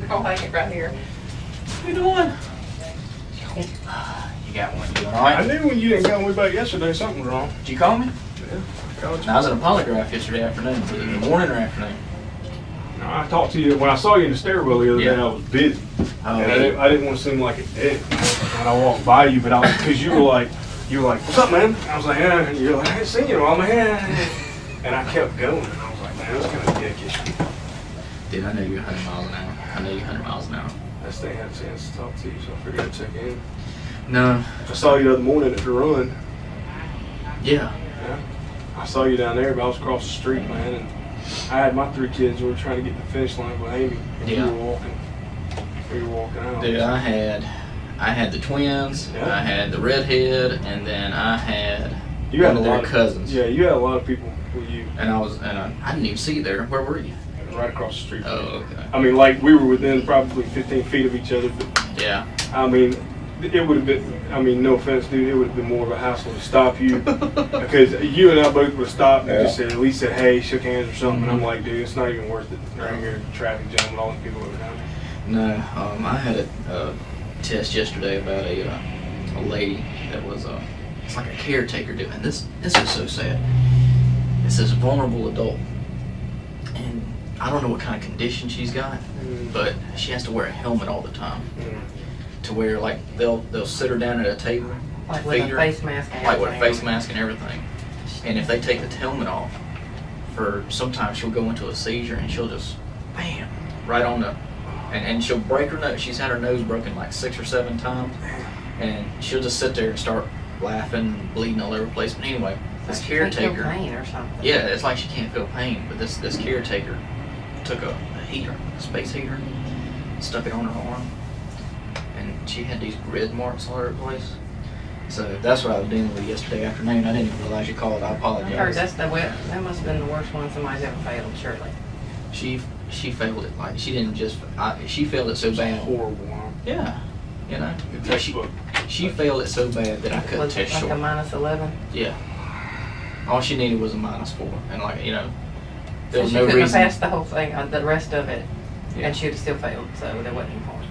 I'll hang it right here. What you doing? You got one. You alright? I knew when you didn't call me back yesterday, something was wrong. Did you call me? Yeah, I called you. I was at a polygraph yesterday afternoon. Was it in the morning or afternoon? No, I talked to you when I saw you in the stairwell the other day. I was busy, Oh, and I didn't want to seem like a dick. And I walked by you, but I was because you were like, "What's up, man?" I was like, "Yeah," and you're like, "I ain't seen you in a while, man." And I kept going, and I was like, "Man, that's kind of dickish." Dude, I know you're 100 miles an hour. I know you're 100 miles an hour. I just ain't had a chance to talk to you, so I figured I'd check in. No. I saw you the other morning at the run. Yeah. Yeah. I saw you down there, but I was across the street, man, and I had my 3 kids who were trying to get to the finish line with Amy, and Yeah. we were walking out. Dude, I had the twins, Yeah. I had the redhead, and then I had You had one of a their lot of cousins. Yeah, you had a lot of people with you And I didn't even see you there. Where were you? right across the street. Oh, okay. I mean, like, we were within probably 15 feet of each other, but Yeah. I mean, it would have been, I mean, no offense, dude, it would have been more of a hassle to stop you because you and I both would have stopped and just said, at least said, hey, shook hands or something. And I'm like, dude, it's not even worth it right here in the traffic jam with all the people around. No, I had a test yesterday about a lady that was it's like a caretaker doing this. This is so sad. It's this vulnerable adult, and I don't know what kind of condition she's got, but she has to wear a helmet all the time. To where like they'll sit her down at a table, Like with a face mask and like with a everything. face mask and everything. And if they take the helmet off, sometimes she'll go into a seizure and she'll just bam right on the, and she'll break her nose. She's had her nose broken like 6 or 7 times, and she'll just sit there and start laughing, bleeding all over the place. But anyway, this She can't feel caretaker, pain or something. yeah, it's like she can't feel pain. But this caretaker took a heater, a space heater, stuck it on her arm, and she had these grid marks all over the place. So that's what I was dealing with yesterday afternoon. I didn't even realize you called. I I heard apologize. that must have been the worst one somebody's ever failed, surely. She failed it. Like she didn't just. She failed it so bad. Horrible, huh? Yeah, you know. Textbook. She failed it so bad that I couldn't Was it test like short. a -11? Yeah. All she needed was a -4, and like there So was she no couldn't have reason. passed the whole thing, the rest of it, Yeah. and she'd have still failed, so there wasn't any point.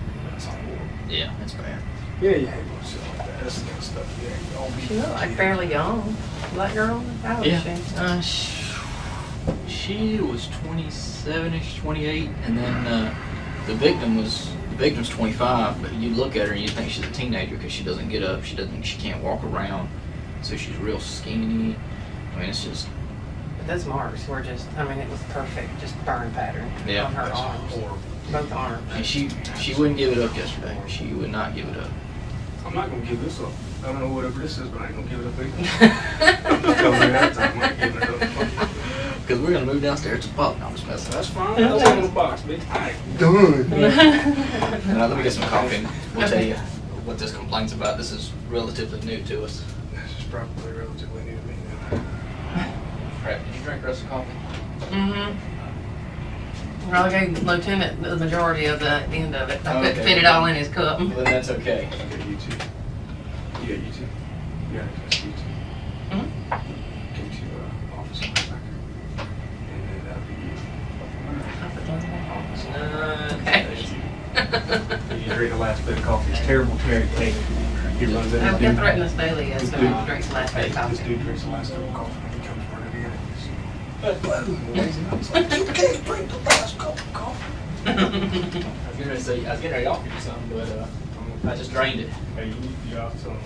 Yeah, it's bad. Yeah, you hate little shit like that. That's the kind of stuff you all be. She looked like fairly young. Black girl? How old Yeah. is she? She was 27ish, 28, and then the victim's 25. But you look at her and you think she's a teenager because she doesn't get up, she can't walk around, so she's real skinny. I mean, it's just But those marks were just, I mean, it was perfect, just burn pattern Yeah. on her That's arms, horrible. both arms. and she wouldn't give it up yesterday. She would not give it up. I'm not gonna give this up. I don't know whatever this is, but I ain't gonna give it up either. I'm just telling you that time. I'm not giving it up. Because we're gonna move downstairs to the pub. No, I'm just messing. That's fine. That's in the box, bitch. I ain't done. Let me get some coffee and we'll tell you what this complaint's about. This is relatively new to us. This is probably relatively new to me now. Crap, did you drink the rest of the coffee? Mm-hmm. Well, I gave Lieutenant the majority of the end of it. I couldn't Okay. fit it all in his cup. Well, then that's okay. Okay, you too. Yeah, you too. Yeah, that's you too. Mhm. Get you office back here. And then that'll be you. Okay. You drink the last bit of coffee. It's terrible to Mary Kate. He runs in. I've been threatening us daily, This so dude- I'll drink the last bit of This coffee. dude drinks the last cup of coffee and he comes running in. He's like, you can't drink the last cup of coffee. I was getting ready to offer you something, but I just drained it. Hey, you have to, more,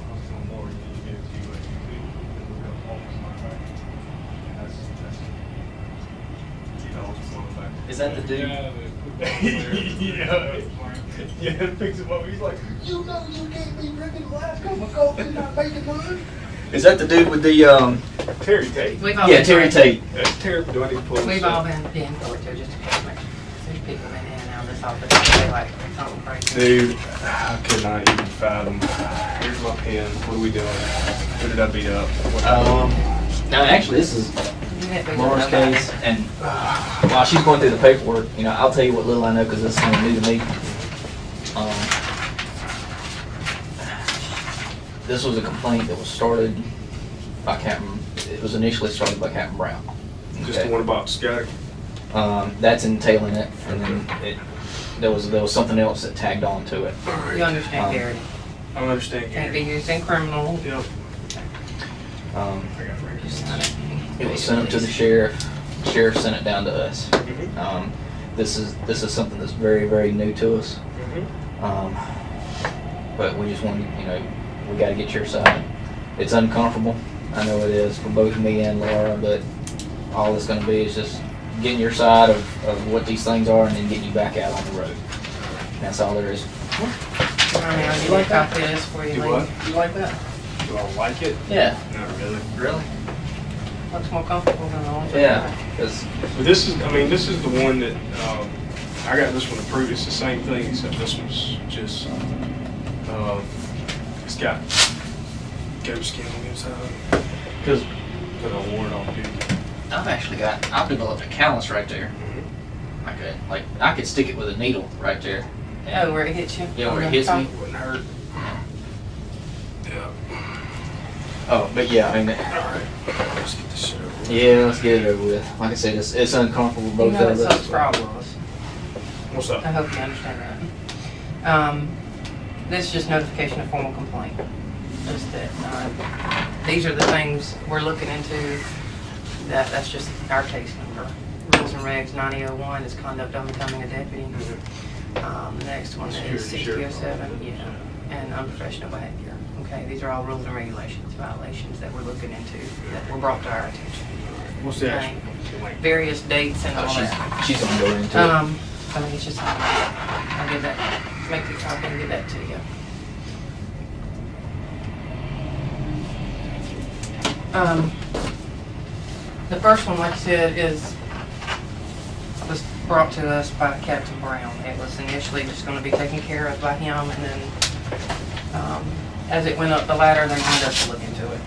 you need to get it to you like you do. And we've got the office on our back. That's, you know, it's on the back. Is that the dude? Yeah, it picks him up. He's like, you know you can't be drinking the last cup of coffee and not making none. Is that the dude with the Terry Tate. We've all Yeah, been Terry threatened. Tate. That's terrible. Do I need to pull this We've up? all been pinned for it too, just to make there's people in and out of this office. They like something crazy. Dude, I could not even fathom. Here's my pen. What are we doing? Who did I beat up? No, actually, this is You had to be Laura's something about case, and while she's going through the paperwork, I'll tell you what little I know because this is something new to me. This was a complaint that was started by Captain. It was initially started by Captain Brown. Just the one about Scott. That's entailing it, and then there was something else that tagged on to it. You understand, Gary? I understand. Can't be used in criminal. Yep. Um, I got it right Just sign it. it was sent up to the sheriff. Sheriff sent it down to us. Mhm. This is something that's very, very new to us. Mhm. But we just want to, we got to get your side. It's uncomfortable. I know it is for both me and Laura, but all it's going to be is just getting your side of what these things are and then getting you back out on the road. That's all there is. I mean, I'll give you a copy of this for you. Do Lee. what? You like that? Do I like it? Yeah. Not really. Really? Looks more comfortable than the one. Yeah. 'Cause But this is the one that, I got this one approved. It's the same thing, except this one's just, it's got goat skin on the inside. Because Because I wore it off duty. I've developed a callus right there. Mhm. I could stick it with a needle right there. Oh, where it hits you? Yeah, where On it the hits top? me. Wouldn't hurt. Yeah. Oh, but yeah, I mean, Alright. Let's get this shit over with. yeah, let's get it over with. Like I said, it's uncomfortable You both know of it us. sucks for all of us. What's up? I hope you understand that. This is just notification of formal complaint. Just that, these are the things we're looking into. That's just our case number. Rules and regs 9001 is conduct unbecoming a deputy. The next one is Security, 6007, yeah, and unprofessional behavior. Okay, these are all rules and regulations, violations that we're looking into, that were brought to our attention. What's the Okay. actual complaint? Various dates and all Oh, that. she's gonna go into it. I mean, it's just, I'll give that, make the copy and give that to you. The first one, like I said, was brought to us by Captain Brown. It was initially just gonna be taken care of by him, and then, as it went up the ladder, they wanted us to look into it.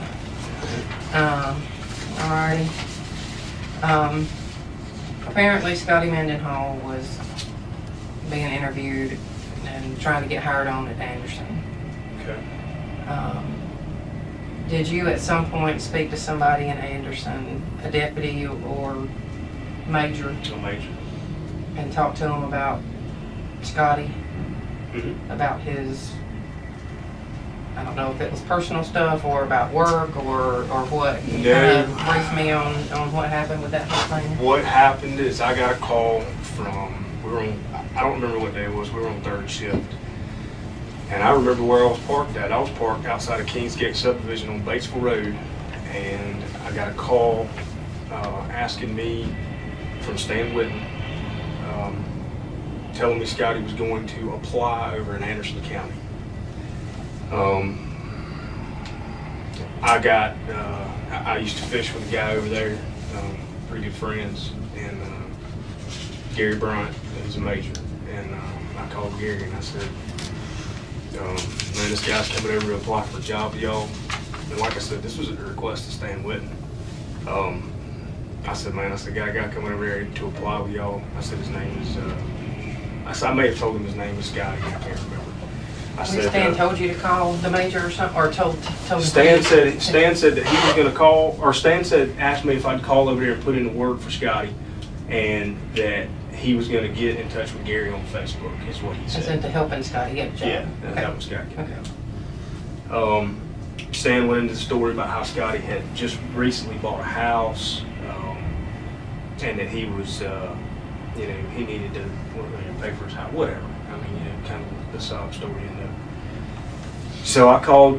Alrighty. Apparently Scotty Mendenhall was being interviewed and trying to get hired on at Anderson. Okay. Did you at some point speak to somebody in Anderson, a deputy or major, No major. and talk to him about Scotty, Mm-hmm. about his, I don't know if it was personal stuff or about work or what? Can you No. kind of brief me on what happened with that whole thing? What happened is I got a call from, I don't remember what day it was, we were on third shift. And I remember where I was parked at. I was parked outside of Kingsgate subdivision on Batesville Road. And I got a call asking me from Stan Whitten, telling me Scotty was going to apply over in Anderson County. I used to fish with a guy over there, pretty good friends, and Gary Bryant is a major. And I called Gary and I said, man, this guy's coming over to apply for a job with y'all. And like I said, this was at the request of Stan Whitten. I said, man, I said, got a guy coming over there to apply with y'all. I said, his name is, I may have told him his name was Scotty, I can't remember. I said, Stan told you to call the major or something, or told Stan said that he was gonna call, or Stan asked me if I'd call over there and put in the word for Scotty, and that he was gonna get in touch with Gary on Facebook, is what he As said. into helping Scotty get a job? Yeah, Okay. that was Scotty. Okay. Stan went into the story about how Scotty had just recently bought a house, and that he was, he needed to pay for his house, whatever. I mean, kind of the sob story in there. So I called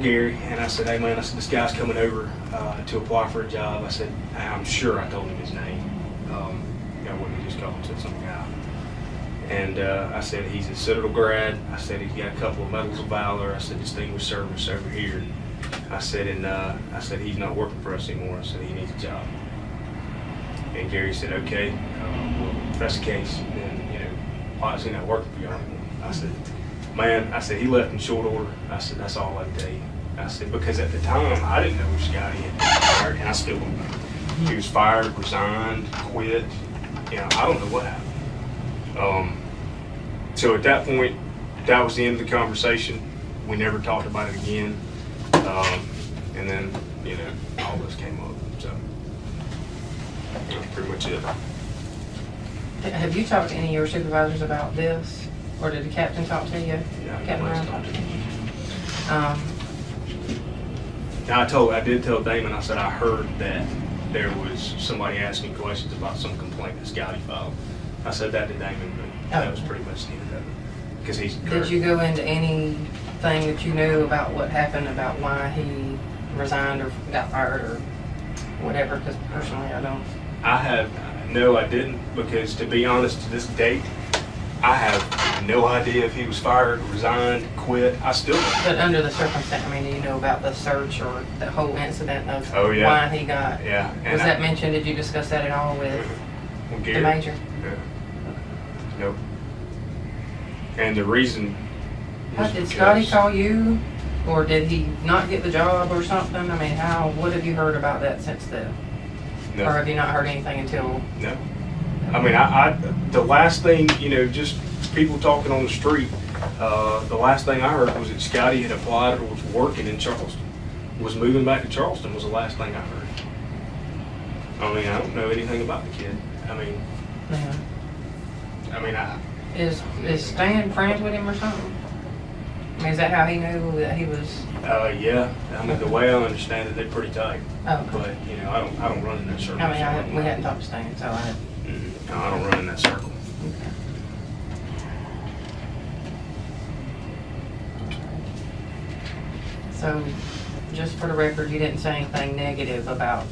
Gary and I said, hey man, I said, this guy's coming over to apply for a job. I said, I'm sure I told him his name. I wouldn't have just called him, said some guy. And I said, he's a Citadel grad. I said, he's got a couple of medals of valor. I said, distinguished service over here. I said, he's not working for us anymore. I said, he needs a job. And Gary said, okay, well, if that's the case, then, why is he not working for y'all anymore? I said, man, he left in short order. I said, that's all I can tell you. I said, because at the time, I didn't know if Scotty had been fired, and I still don't know. He was fired, resigned, quit. I don't know what happened. So at that point, that was the end of the conversation. We never talked about it again. And then, all this came up. So that's pretty much it. Have you talked to any of your supervisors about this? Or did the captain talk to you? Yeah, Captain nobody's Ryan talked talked to to me. you? I did tell Damon, I said, I heard that there was somebody asking questions about some complaint that Scotty filed. I said that to Damon, but that was pretty much the end of it. Because he's. Did you go into anything that you knew about what happened, about why he resigned or got fired or whatever? Because personally, I don't. No, I didn't, because to be honest, to this date, I have no idea if he was fired, resigned, quit. I still don't. But under the circumstance, I mean, do you know about the search or the whole incident of Oh, yeah. why he got? Yeah. Was that mentioned? Did you discuss that at all with the Gary? major? Yeah. Nope. And the reason. was Did Scotty because- call you, or did he not get the job or something? I mean, what have you heard about that since then? No. Or have you not heard anything until? No. I mean, the last thing, just people talking on the street, the last thing I heard was that Scotty had applied or was working in Charleston. Was moving back to Charleston was the last thing I heard. I mean, I don't know anything about the kid. Yeah. I Is Stan friends with him or something? I mean, is that how he knew that he was? yeah. I mean, the way I understand it, they're pretty tight. Oh, okay. But, I don't run in that circle. I mean, we hadn't talked to Stan, so I. No, I don't run in that circle. Okay. So, just for the record, you didn't say anything negative about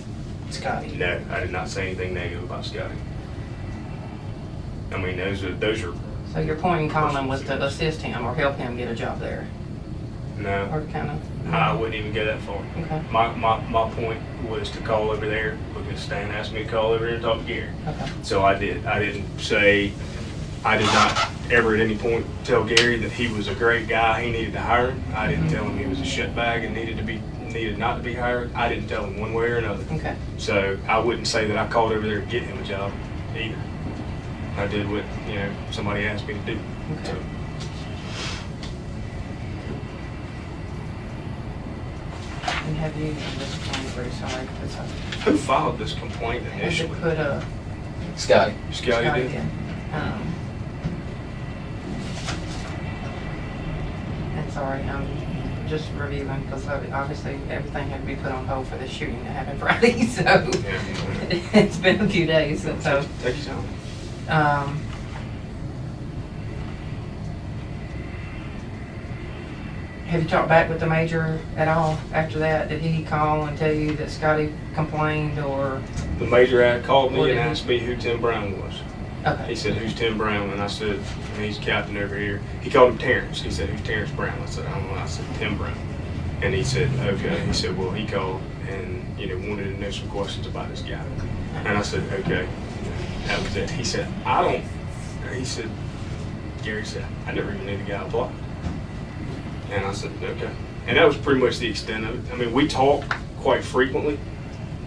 Scotty? No, I did not say anything negative about Scotty. I mean, those are So your point in calling was to assist him or help him get a job there? no. Or kind of? I wouldn't even go that far. Okay. My point was to call over there because Stan asked me to call over there and talk to Gary. Okay. So I did. I did not ever at any point tell Gary that he was a great guy. He needed to hire him. I didn't tell him he was a shitbag and needed not to be hired. I didn't tell him one way or another. Okay. So I wouldn't say that I called over there to get him a job either. I did what somebody asked me to do. Okay. So. And have you, I'm very sorry, because Who filed this complaint I had to initially? put a. Scotty. Scotty did. in. And sorry, I'm just reviewing, because obviously everything had to be put on hold for the shooting that happened Friday, so Yeah. it's been a few days, so. Take your time. Have you talked back with the major at all after that? Did he call and tell you that Scotty complained or? The major ad called What me did and he- asked me who Tim Brown was. He Okay. said, "Who's Tim Brown?" And I said, "He's captain over here." He called him Terrence. He said, "Who's Terrence Brown?" I said, "I don't know." I said, "Tim Brown." And he said, "Okay." He said, "Well, he called and wanted to know some questions about this guy." And I said, "Okay." That was it. He said, Gary said, "I never even knew the guy applied." And I said, "Okay." And that was pretty much the extent of it. I mean, we talk quite frequently,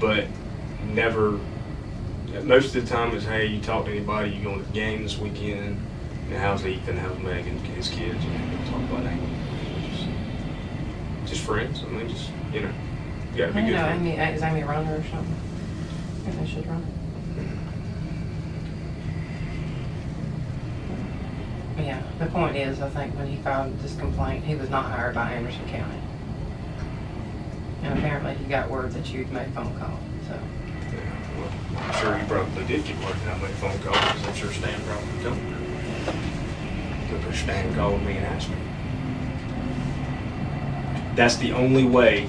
but never. Most of the time is, "Hey, you talk to anybody? You going to the game this weekend? And how's Ethan? How's Megan? His kids?" We talk about that. Just friends. I mean, you gotta be I good know, friends. is Amy a runner or something? I think she's running. Yeah, the point is, I think when he filed this complaint, he was not hired by Anderson County. And apparently he got word that you'd made a phone call, so. Yeah, well, I'm sure he probably did get word that I made a phone call, because I'm sure Stan probably told me. Because Stan called me and asked me. That's the only way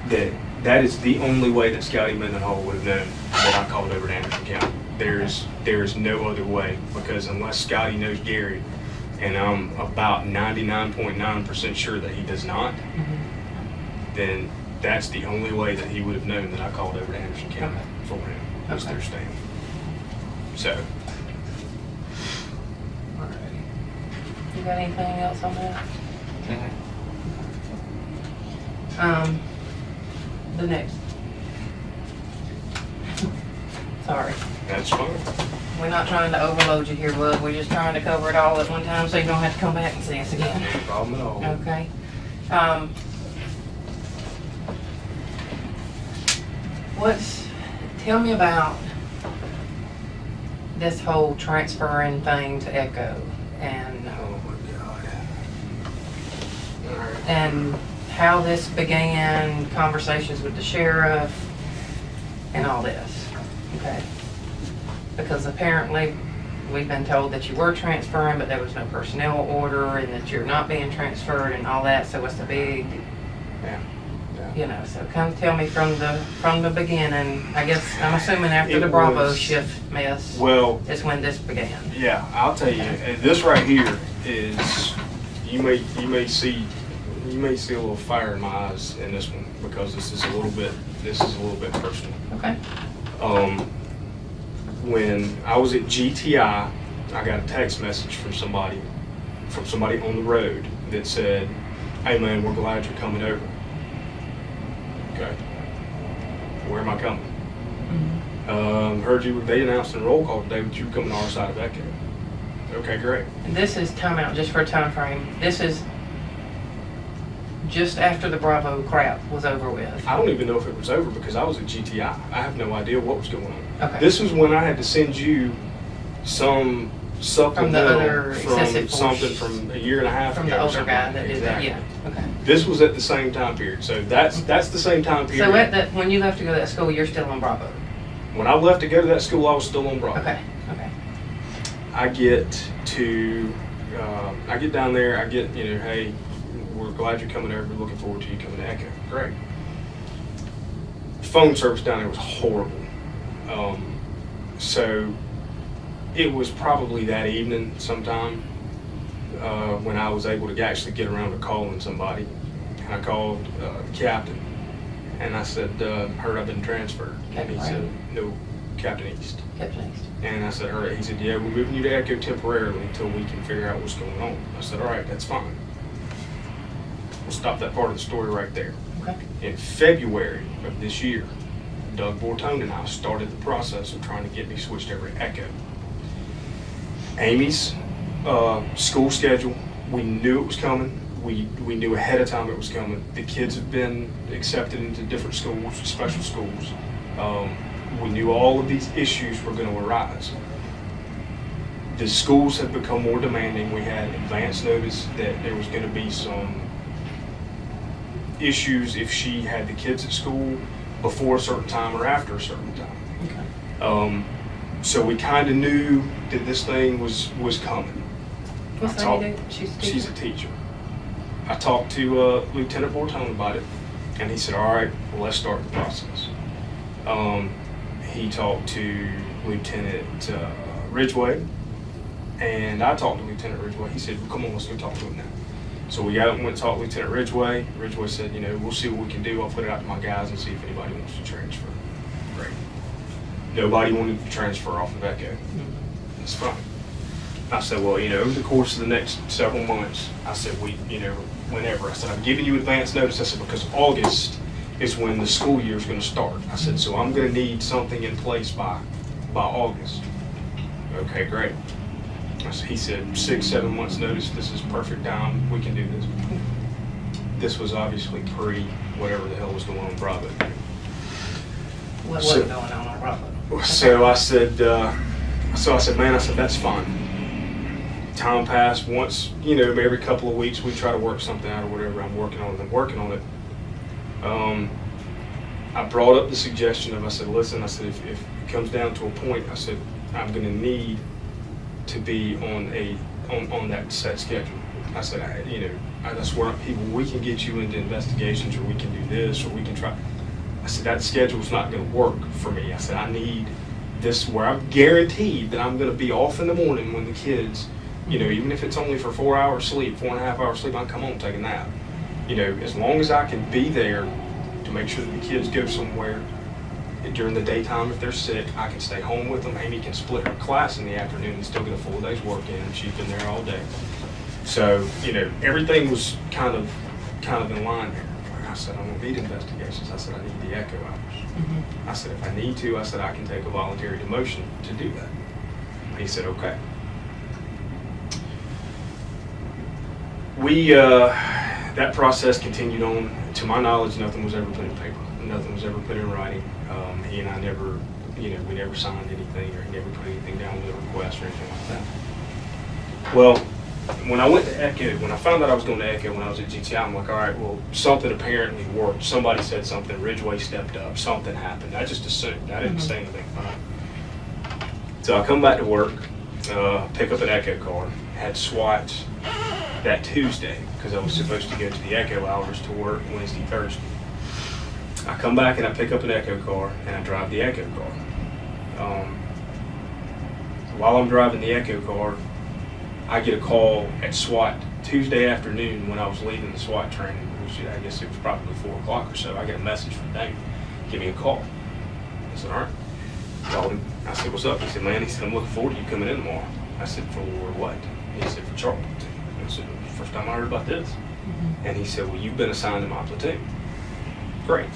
that is the only way that Scotty Mendenhall would have known that I called over to Anderson County. There is no other way, because unless Scotty knows Gary, and I'm about 99.9% sure that he does not, then that's the only way that he would have known that I called over to Anderson County for him, was Okay. through Stan. So, Alrighty. You got anything else on that? The next. Sorry. that's fine. We're not trying to overload you here, bud. We're just trying to cover it all at one time so you don't have to come back and see us again. No problem at all. Okay. Tell me about this whole transferring thing to Echo and Oh my God. All right. and how this began, conversations with the sheriff, and all this, okay? Because apparently, we've been told that you were transferring, but there was no personnel order, and that you're not being transferred, and all that, so it's a big, Yeah. you know, so come tell me from the beginning. I guess, I'm assuming after It the Bravo was- shift mess Well, is when this began. yeah, I'll tell you, this right here is, you may see a little fire in my eyes in this one, because this is a little bit personal. Okay, When I was at GTI, I got a text message from somebody on the road that said, "Hey man, we're glad you're coming over." Okay. Where am I coming? Heard they announced in a roll call today that you were coming to our side of Echo. Okay, great. and this is time out just for a time frame. This is just after the Bravo crap was over with. I don't even know if it was over because I was at GTI. I have no idea what was going on. Okay. This was when I had to send you some supplemental other excessive from force. something from a year and a half From ago. the or older something. guy that did that, Exactly. yeah, okay. This was at the same time period. So that's the same time period. So at that, when you left to go to that school, you're still on Bravo? When I left to go to that school, I was still on Broadway. Okay, okay. I get down there, hey, we're glad you're coming over, looking forward to you coming to Echo. Great. Phone service down there was horrible. So it was probably that evening sometime when I was able to actually get around to calling somebody. And I called the captain and I said, heard I've been transferred. And he said, no, Captain East. Captain East. And I said, all right. He said, yeah, we're moving you to Echo temporarily until we can figure out what's going on. I said, all right, that's fine. We'll stop that part of the story right there. Okay. In February of this year, Doug Bortone and I started the process of trying to get me switched over to Echo. Amy's school schedule, we knew it was coming. We knew ahead of time it was coming. The kids have been accepted into different schools, special schools. We knew all of these issues were going to arise. The schools have become more demanding. We had advance notice that there was going to be some issues if she had the kids at school before a certain time or after a certain time. Okay. So we kind of knew that this thing was coming. What's the name you do? She's a teacher? She's a teacher. I talked to Lieutenant Bortone about it, and he said, all right, well, let's start the process. He talked to Lieutenant Ridgway, and I talked to Lieutenant Ridgway. He said, well, come on, let's go talk to him now. So we went and talked to Lieutenant Ridgway. Ridgway said, we'll see what we can do. I'll put it out to my guys and see if anybody wants to transfer. Great. Nobody wanted to transfer off of Echo. That's fine. I said, well, over the course of the next several months, I said, whenever. I said, I'm giving you advance notice. I said, because August is when the school year is going to start. I said, so I'm going to need something in place by August. Okay, great. He said, 6-7 months notice. This is perfect time. We can do this. This was obviously whatever the hell was going on Bravo. What was going on Bravo? So I said, man, that's fine. Time passed. Once, every couple of weeks we try to work something out or whatever. I'm working on it. I brought up the suggestion I said, listen, if it comes down to a point, I said, I'm going to need to be on that set schedule. I said, that's where we can get you into investigations, or we can do this, or we can try. I said, that schedule's not going to work for me. I said, I need this where I'm guaranteed that I'm going to be off in the morning when the kids, even if it's only for 4 hours sleep, 4.5 hours sleep, I can come home and take a nap. As long as I can be there to make sure that the kids go somewhere during the daytime. If they're sick, I can stay home with them. Amy can split her class in the afternoon and still get a full day's work in, and she's been there all day. So, everything was kind of in line there. I said, I don't need investigations. I said, I need the Echo hours. I said, if I need to, I said, I can take a voluntary demotion to do that. And he said, okay. That process continued on. To my knowledge, nothing was ever put in paper. Nothing was ever put in writing. He and I never you know, we never signed anything or he never put anything down with a request or anything like that. Well, when I went to Echo, when I found out I was going to Echo when I was at GTI, I'm like, all right, well, something apparently worked. Somebody said something, Ridgeway stepped up, something happened. I just assumed. I didn't say anything about it. So I come back to work, pick up an Echo car, had SWAT that Tuesday because I was supposed to go to the Echo hours to work Wednesday, Thursday. I come back and I pick up an Echo car and I drive the Echo car. While I'm driving the Echo car, I get a call at SWAT Tuesday afternoon when I was leaving the SWAT training, which I guess it was probably 4 o'clock or so. I get a message from Damon, give me a call. I said, all right. Called him. I said, what's up? He said, man, he said, I'm looking forward to you coming in tomorrow. I said, for what? He said, for Charlie. I said, first time I heard about this. And he said, well, you've been assigned to my platoon. Great.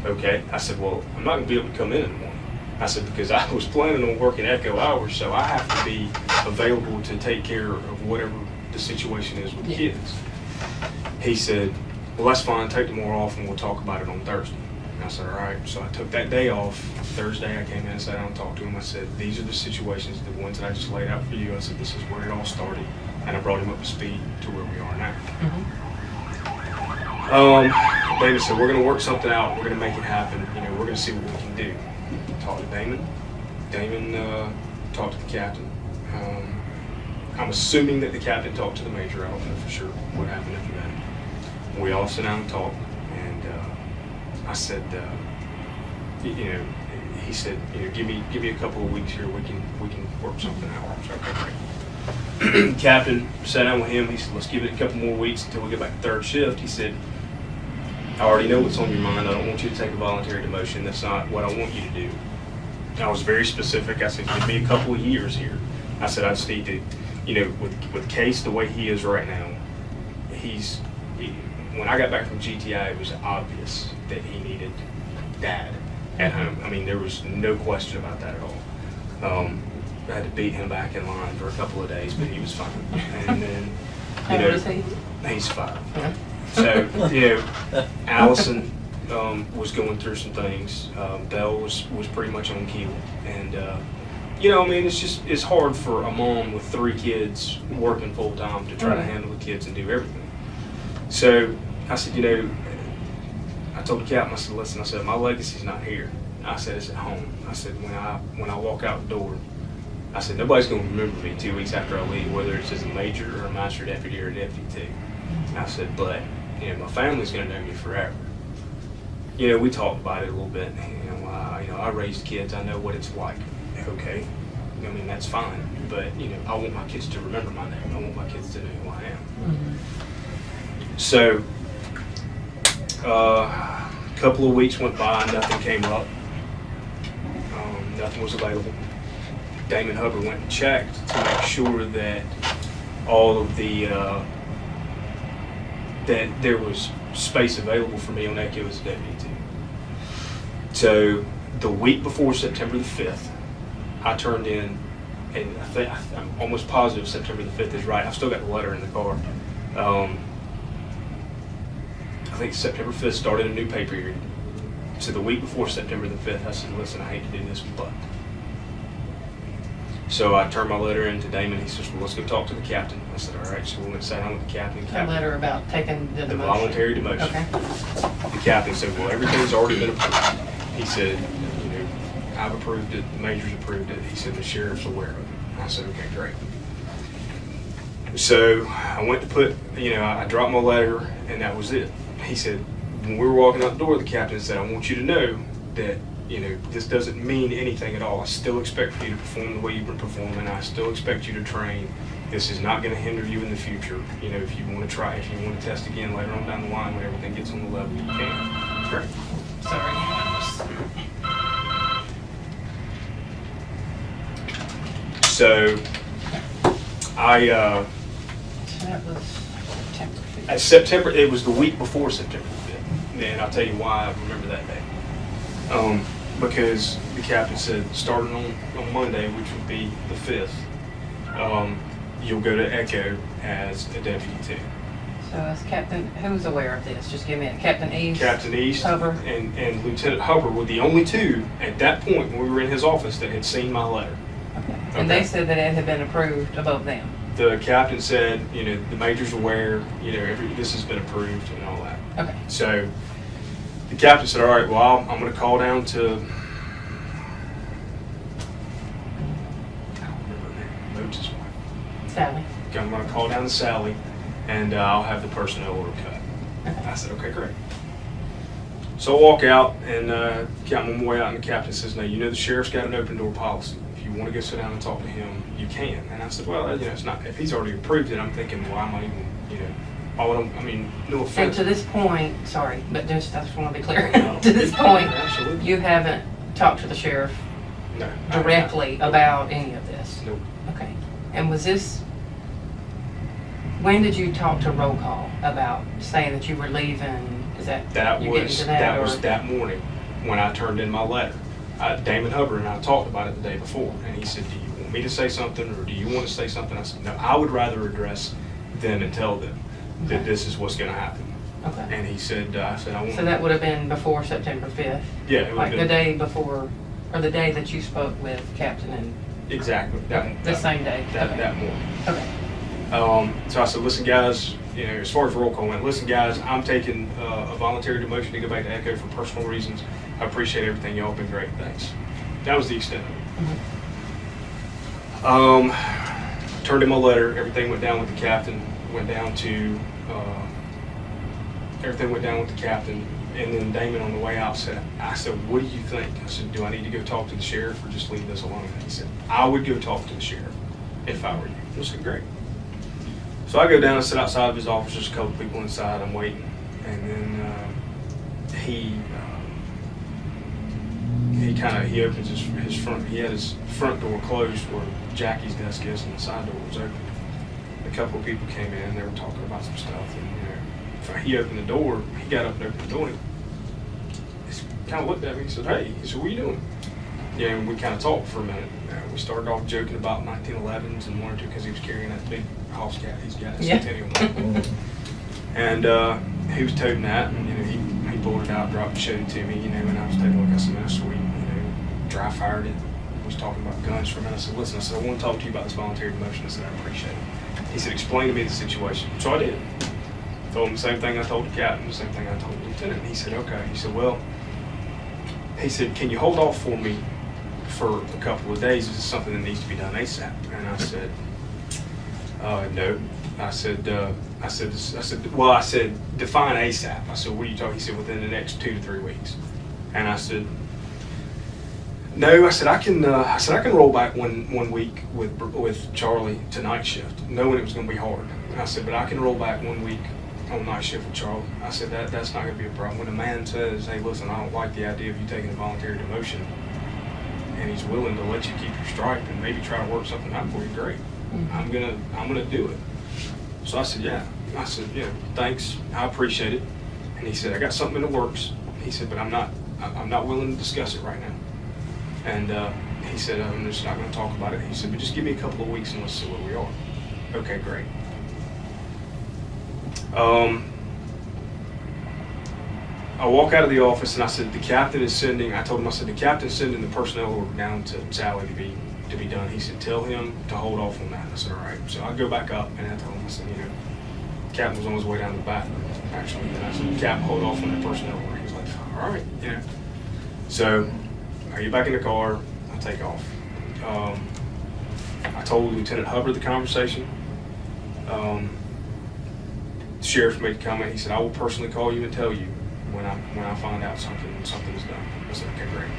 Okay. I said, well, I'm not going to be able to come in the morning. I said, because I was planning on working Echo hours, so I have to be available to take care of whatever the situation is with the kids. He said, well, that's fine. Take tomorrow off and we'll talk about it on Thursday. And I said, all right. So I took that day off. Thursday, I came in and sat down and talked to him. I said, these are the situations, the ones that I just laid out for you. I said, this is where it all started. And I brought him up to speed to where we are now. David said, we're going to work something out. We're going to make it happen. You know, we're going to see what we can do. Talked to Damon. Damon talked to the captain. I'm assuming that the captain talked to the major. I don't know for sure what happened after that. We all sat down and talked. And I said, you know, he said, you know, give me a couple of weeks here. We can work something out. So, okay, great. Captain sat down with him. He said, let's give it a couple more weeks until we get back to third shift. He said, I already know what's on your mind. I don't want you to take a voluntary demotion. That's not what I want you to do. I was very specific. I said, give me a couple of years here. I said, I just need to, you know, with Case the way he is right now, when I got back from GTI, it was obvious that he needed dad at home. I mean, there was no question about that at all. I had to beat him back in line for a couple of days, but he was fine. And then, you know, How old is he? He's 5. Yeah. So, you know, Allison was going through some things. Belle was pretty much on keel. And, you know, I mean, it's hard for a mom with 3 kids working full time to try to handle the kids and do everything. So I said, you know, I told the captain, I said, listen, I said, my legacy's not here. I said, it's at home. I said, when I walk out the door, I said, nobody's going to remember me 2 weeks after I leave, whether it's as a major or a master deputy or a deputy 2. I said, but, you know, my family's going to know me forever. You know, we talked about it a little bit. You know, I raised kids. I know what it's like. Okay. I mean, that's fine. But, you know, I want my kids to remember my name. I want my kids to know who I am. So, a couple of weeks went by. Nothing came up. Nothing was available. Damon Hubbard went and checked to make sure that all of the that there was space available for me on Echo as a deputy 2. So the week before September the 5th, I turned in, and I'm almost positive September the 5th is right. I've still got the letter in the car. I think September 5th started a new pay period. So the week before September the 5th, I said, listen, I hate to do this, but. So I turned my letter in to Damon. He says, well, let's go talk to the captain. I said, all right. So we went and sat down with the captain. A letter about taking the demotion. Voluntary demotion. Okay. The captain said, well, everything's already been approved. He said, you know, I've approved it. The major's approved it. He said, the sheriff's aware of it. I said, okay, great. So I went to put, you know, I dropped my letter, and that was it. He said, when we were walking out the door, the captain said, I want you to know that, you know, this doesn't mean anything at all. I still expect for you to perform the way you've been performing. I still expect you to train. This is not going to hinder you in the future. You know, if you want to try, if you want to test again later on down the line when everything gets on the level, you can. Great. Sorry. So, So that was September 5th. September, it was the week before September 5th. And I'll tell you why I remember that day. Because the captain said, starting on Monday, which would be the 5th, you'll go to Echo as a deputy 2. So is Captain, who's aware of this? Just give me Captain East? Captain East Hubbard? and Lieutenant Hubbard were the only two at that point when we were in his office that had seen my letter. Okay. And they said that it had been approved above them? The captain said, you know, the major's aware, you know, this has been approved and all that. Okay. So the captain said, all right, well, I'm going to call down to, I don't remember her name, Moses' wife. Sally? I'm going to call down to Sally, and I'll have the personnel order cut. I said, okay, great. So I walk out, and I'm on my way out, and the captain says, no, you know the sheriff's got an open door policy. If you want to go sit down and talk to him, you can. And I said, well, you know, it's not, if he's already approved it, I'm thinking, well, I'm not even, you know, I mean, no And offense. to this point, sorry, but I just want to be clear. To this point, Absolutely. you haven't talked to the sheriff No, I have directly not. about any of this? Nope. Okay. And was this, when did you talk to roll call about saying that you were leaving? Is that, That you getting was to that, or? was that morning when I turned in my letter. Damon Hubbard and I talked about it the day before, and he said, do you want me to say something, or do you want to say something? I said, no, I would rather address them and tell them that Okay. this is what's going to happen. Okay. And he said, I said, I want. So that would have been before September 5th? Yeah, it would Like have the been. day before, or the day that you spoke with Captain and? Exactly. The same day? Okay. That morning. Okay. So I said, listen, guys, you know, as far as roll call went, listen, guys, I'm taking a voluntary demotion to go back to Echo for personal reasons. I appreciate everything. Y'all have been great. Thanks. That was the extent of it. Mhm. Turned in my letter. Everything went down with the captain. Went down to, everything went down with the captain. And then Damon on the way out said, I said, what do you think? I said, do I need to go talk to the sheriff or just leave this alone? And he said, I would go talk to the sheriff if I were you. I said, great. So I go down and sit outside of his office, just a couple people inside, I'm waiting. And then he opens his front, he had his front door closed where Jackie's desk is and the side door was open. A couple of people came in, they were talking about some stuff, and you know, he opened the door, he got up and opened the door, and he kind of looked at me, he said, hey, he said, what are you doing? Yeah, and we kind of talked for a minute. We started off joking about 1911s and wanted to, because he was carrying that big house cat he's got, a Centennial one. And he was toting that, and you know, he pulled it out, dropped, showed it to me, you know, and I was taking a look. I said, that's sweet, you know, dry fired it. We was talking about guns for a minute. I said, listen, I said, I want to talk to you about this voluntary demotion. I said, I appreciate it. He said, explain to me the situation. So I did. Told him the same thing I told the captain, the same thing I told the lieutenant. And he said, okay. He said, well, he said, can you hold off for me for a couple of days? Is this something that needs to be done ASAP? And I said, no. I said, define ASAP. I said, what are you talking? He said, within the next 2 to 3 weeks. And I said, no. I said, I can roll back one week with Charlie to night shift, knowing it was going to be hard. And I said, but I can roll back 1 week on night shift with Charlie. I said, that's not going to be a problem. When a man says, hey, listen, I don't like the idea of you taking a voluntary demotion, and he's willing to let you keep your stripe and maybe try to work something out for you, great. I'm gonna do it. So I said, yeah. I said, yeah, thanks. I appreciate it. And he said, I got something in the works. He said, but I'm not willing to discuss it right now. And he said, I'm just not going to talk about it. He said, but just give me a couple of weeks and let's see where we are. Okay, great. I walk out of the office and I said, the captain is sending, I told him, I said, the captain's sending the personnel order down to Sally to be done. He said, tell him to hold off on that. I said, all right. So I go back up and I told him, I said, you know, the captain was on his way down to the bathroom, actually. And I said, Captain, hold off on the personnel order. He was like, all right, you know. So I get back in the car, I take off. I told Lieutenant Hubbard the conversation. The sheriff made a comment. He said, I will personally call you and tell you when I find out something is done. I said, okay, great.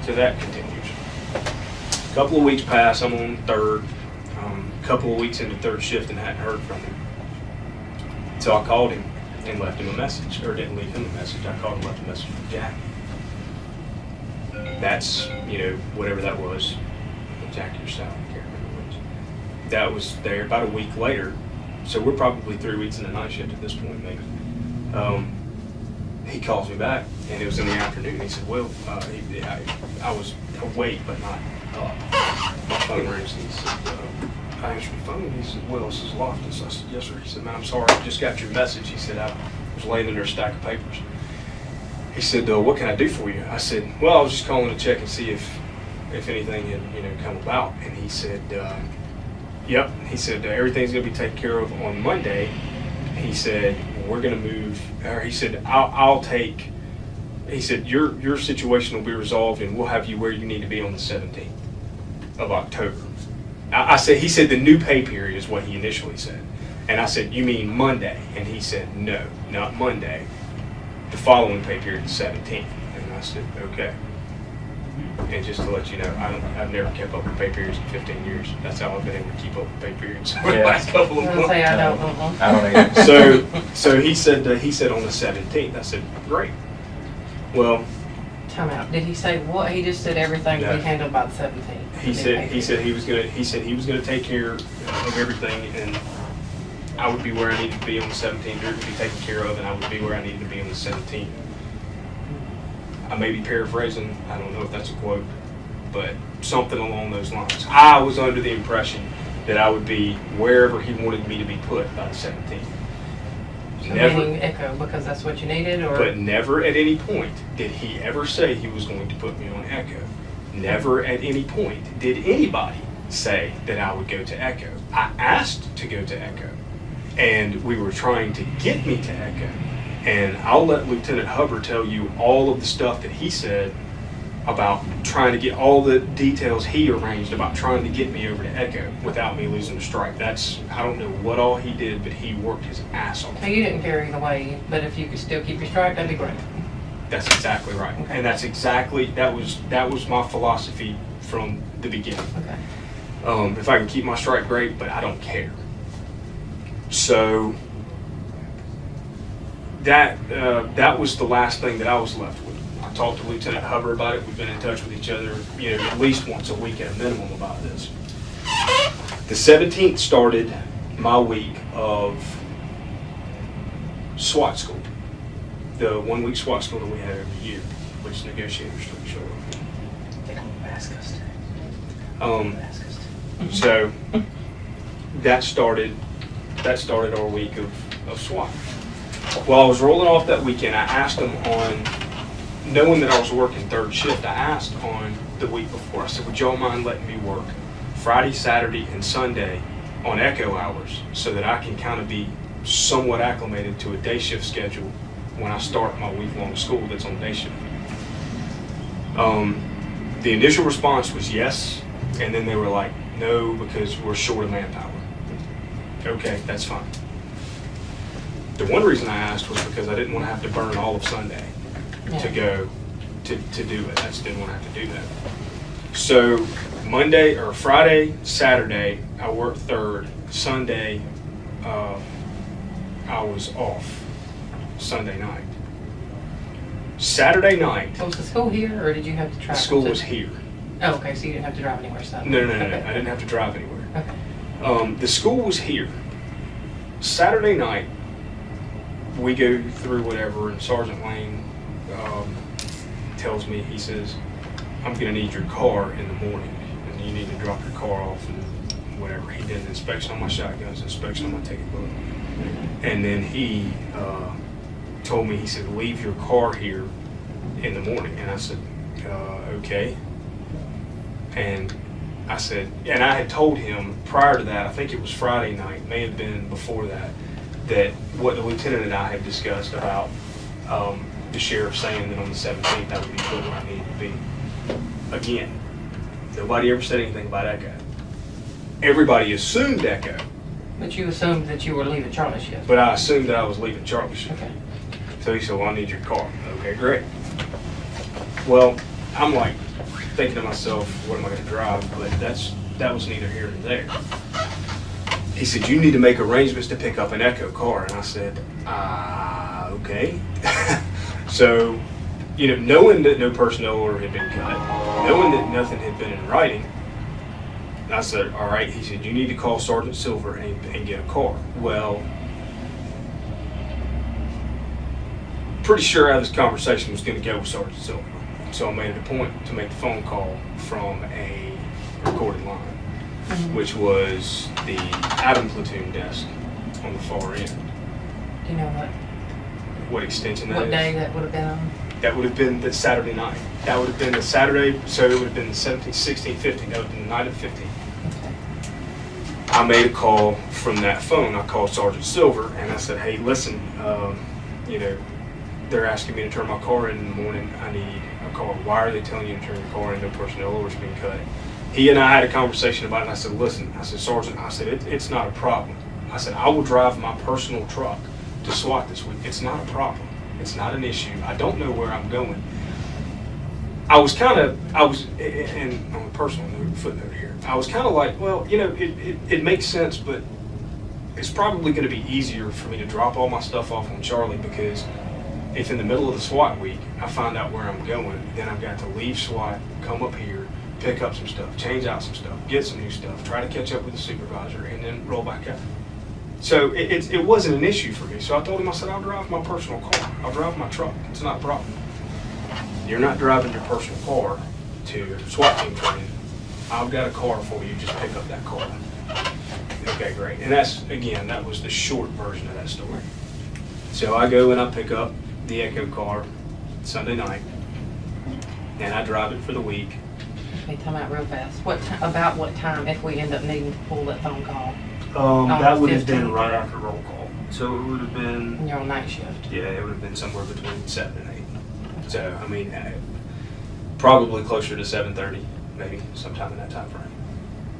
So that continues. A couple of weeks pass, I'm on third. A couple of weeks into third shift and hadn't heard from him. So I called him and left him a message, or didn't leave him a message. I called and left a message with Jack. That's, you know, whatever that was. Jack or Sal, I can't remember which. That was there about a week later. So we're probably 3 weeks into night shift at this point, maybe. He calls me back, and it was in the afternoon. He said, well, I was awake, but not up. My phone rings, and he said, I answered the phone. He said, well, this is Loftus. I said, yes, sir. He said, man, I'm sorry. I just got your message. He said, I was laying under a stack of papers. He said, what can I do for you? I said, well, I was just calling to check and see if anything had, come about. And he said, yep. He said, everything's going to be taken care of on Monday. He said, we're going to move, or he said, I'll take, he said, your situation will be resolved and we'll have you where you need to be on the 17th of October. I said, he said the new pay period is what he initially said. And I said, you mean Monday? And he said, no, not Monday. The following pay period is 17th. And I said, okay. And just to let you know, I've never kept up with pay periods in 15 years. That's how I've been able to keep up with pay periods for the last couple of months. I don't. I don't either. So he said on the 17th. I said, great. Well, Time out. Did he say what? He just said everything will No. be handled by the 17th. he said he was gonna take care of everything, and I would be where I needed to be on the 17th. It would be taken care of, and I would be where I needed to be on the 17th. I may be paraphrasing. I don't know if that's a quote, but something along those lines. I was under the impression that I would be wherever he wanted me to be put by the 17th. So meaning Echo, because that's what you needed, or? But never at any point did he ever say he was going to put me on Echo. Never at any point did anybody say that I would go to Echo. I asked to go to Echo, and we were trying to get me to Echo. And I'll let Lieutenant Hubbard tell you all of the stuff that he said about trying to get all the details he arranged about trying to get me over to Echo without me losing a strike. I don't know what all he did, but he worked his ass off. So you didn't care either way, but if you could still keep your strike, that'd be great. That's exactly right. Okay. And that was my philosophy from the beginning. Okay. If I can keep my strike, great, but I don't care. So that was the last thing that I was left with. I talked to Lieutenant Hubbard about it. We've been in touch with each other, at least once a week at a minimum about this. The 17th started my week of SWAT school, the 1 week SWAT school that we have every year, which negotiators show up. They don't ask us to. So that started our week of SWAT. Well, I was rolling off that weekend. I asked them knowing that I was working third shift, I asked on the week before, I said, would y'all mind letting me work Friday, Saturday, and Sunday on Echo hours so that I can kind of be somewhat acclimated to a day shift schedule when I start my week-long school that's on day shift. The initial response was yes, and then they were like, no, because we're short of manpower. Okay, that's fine. The one reason I asked was because I didn't want to have to burn all of Sunday to go to do it. I just didn't want to have to do that. So Friday, Saturday, I worked third. Sunday, I was off. Sunday night. Saturday night. So was the school here, or did you have to travel? The school was here. Oh, okay, so you didn't have to drive anywhere, so. No. Okay. I didn't have to drive anywhere. Okay. The school was here. Saturday night, we go through whatever, and Sergeant Lane tells me, he says, I'm going to need your car in the morning, and you need to drop your car off and whatever. He did an inspection on my shotguns, inspection on my ticket book. And then he told me, he said, leave your car here in the morning. And I said, okay. And I said, and I had told him prior to that, I think it was Friday night, may have been before that, that what the lieutenant and I had discussed about the sheriff saying that on the 17th I would be put where I needed to be. Again, nobody ever said anything about Echo. Everybody assumed Echo, But you assumed that you were leaving Charlie shift. but I assumed that I was leaving Charlie shift. Okay. So he said, well, I need your car. Okay, great. Well, I'm like thinking to myself, what am I going to drive? But that was neither here nor there. He said, you need to make arrangements to pick up an Echo car. And I said, okay. So, knowing that no personnel order had been cut, knowing that nothing had been in writing, I said, all right. He said, you need to call Sergeant Silver and get a car. Well, pretty sure how this conversation was going to go with Sergeant Silver. So I made it a point to make the phone call from a recorded line. which was the Adam platoon desk on the far end. Do you know What extension that what is? day that would have been on? That would have been the Saturday night. That would have been the Saturday, so it would have been the 17th, 16th, 15th. That would have been the night of 15th. Okay. I made a call from that phone. I called Sergeant Silver and I said, hey, listen, you know, they're asking me to turn my car in the morning. I need a car. Why are they telling you to turn your car in? No personnel orders being cut. He and I had a conversation about it, and I said, listen, I said, Sergeant, I said, it's not a problem. I said, I will drive my personal truck to SWAT this week. It's not a problem. It's not an issue. I don't know where I'm going. And on a personal note, footnote here, I was kind of like, well, you know, it makes sense, but it's probably going to be easier for me to drop all my stuff off on Charlie, because if in the middle of the SWAT week I find out where I'm going, then I've got to leave SWAT, come up here, pick up some stuff, change out some stuff, get some new stuff, try to catch up with the supervisor, and then roll back out. So it wasn't an issue for me. So I told him, I said, I'll drive my personal car. I'll drive my truck. It's not a problem. You're not driving your personal car to SWAT team training. I've got a car for you. Just pick up that car. Okay, great. And that was the short version of that story. So I go and I pick up the Echo car Sunday night, and I drive it for the week. Okay, time out real fast. About what time, if we end up needing to pull that phone call? That would have been 15th. right after roll call. So it would have been, And you're on night shift. yeah, it would have been somewhere between 7 and 8. So, I mean, probably closer to 7:30, maybe sometime in that time frame.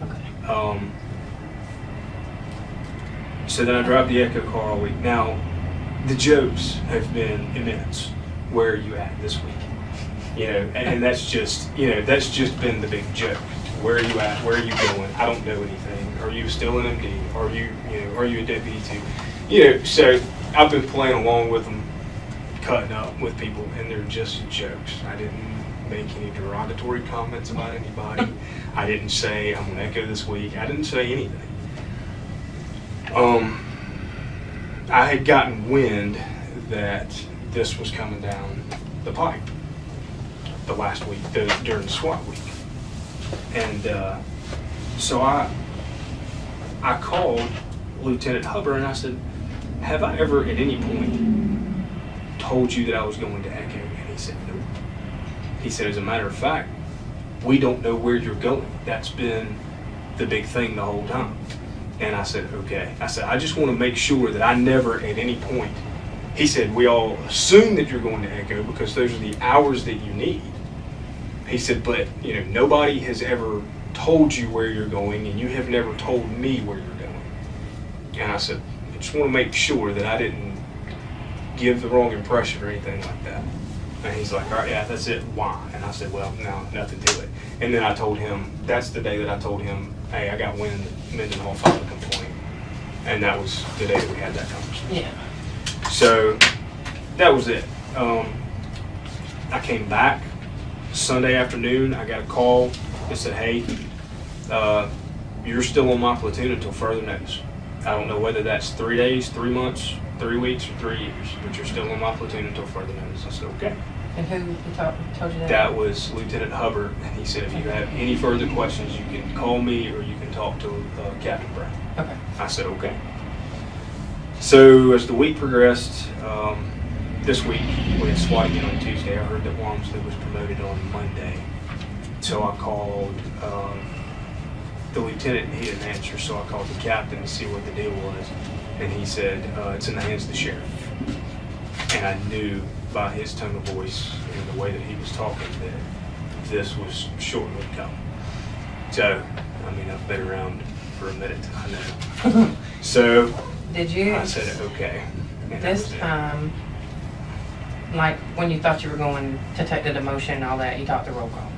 Okay. So then I drive the Echo car all week. Now, the jokes have been immense. Where are you at this week? You know, and that's just been the big joke. Where are you at? Where are you going? I don't know anything. Are you still an MD? Are you a deputy too? You know, so I've been playing along with them, cutting up with people, and they're just jokes. I didn't make any derogatory comments about anybody. I didn't say I'm gonna Echo this week. I didn't say anything. I had gotten wind that this was coming down the pipe the last week, during the SWAT week. And so I called Lieutenant Hubbard and I said, have I ever at any point told you that I was going to Echo? And he said, no. He said, as a matter of fact, we don't know where you're going. That's been the big thing the whole time. And I said, okay. I said, I just want to make sure that I never at any point. He said, we all assume that you're going to Echo because those are the hours that you need. He said, but nobody has ever told you where you're going, and you have never told me where you're going. And I said, I just want to make sure that I didn't give the wrong impression or anything like that. And he's like, all right, yeah, that's it. Why? And I said, well, no, nothing to it. And then I told him, that's the day that I told him, hey, I got wind that Mendenhall filed a complaint. And that was the day that we had that conversation. Yeah. So that was it. I came back Sunday afternoon. I got a call that said, hey, you're still on my platoon until further notice. I don't know whether that's 3 days, 3 months, 3 weeks, or 3 years, but you're still on my platoon until further notice. I said, okay. And who told you that? That was Lieutenant Hubbard, and he said, if you have any further questions, you can call me or you can talk to Captain Brown. Okay. I said, okay. So as the week progressed, this week we had SWAT again on Tuesday. I heard that Walmsley was promoted on Monday. So I called the lieutenant, and he didn't answer, so I called the captain to see what the deal was. And he said, it's in the hands of the sheriff. And I knew by his tone of voice and the way that he was talking that this was shortly coming. So, I mean, I've been around for a minute, I know. So Did you? I said, okay. And This time, like when you thought you were going to take the demotion and all that, you talked to roll call.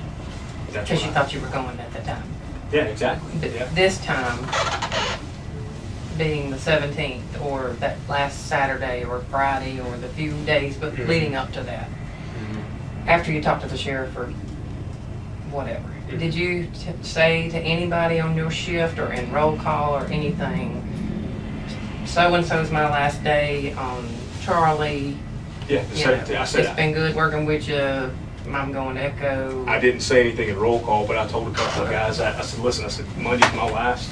That's Because you right. thought you were going at the time. Yeah, exactly. But Yeah. this time, being the 17th, or that last Saturday or Friday, or the few days but Mhm. leading up to that, after you talked to the sheriff or whatever, did you say to anybody on your shift or in roll call or anything, so-and-so's my last day on Charlie, Yeah, you so know, I said, it's been good working with you, I'm going to echo. I didn't say anything at roll call, but I told a couple of guys, I said, listen, I said, Monday's my last.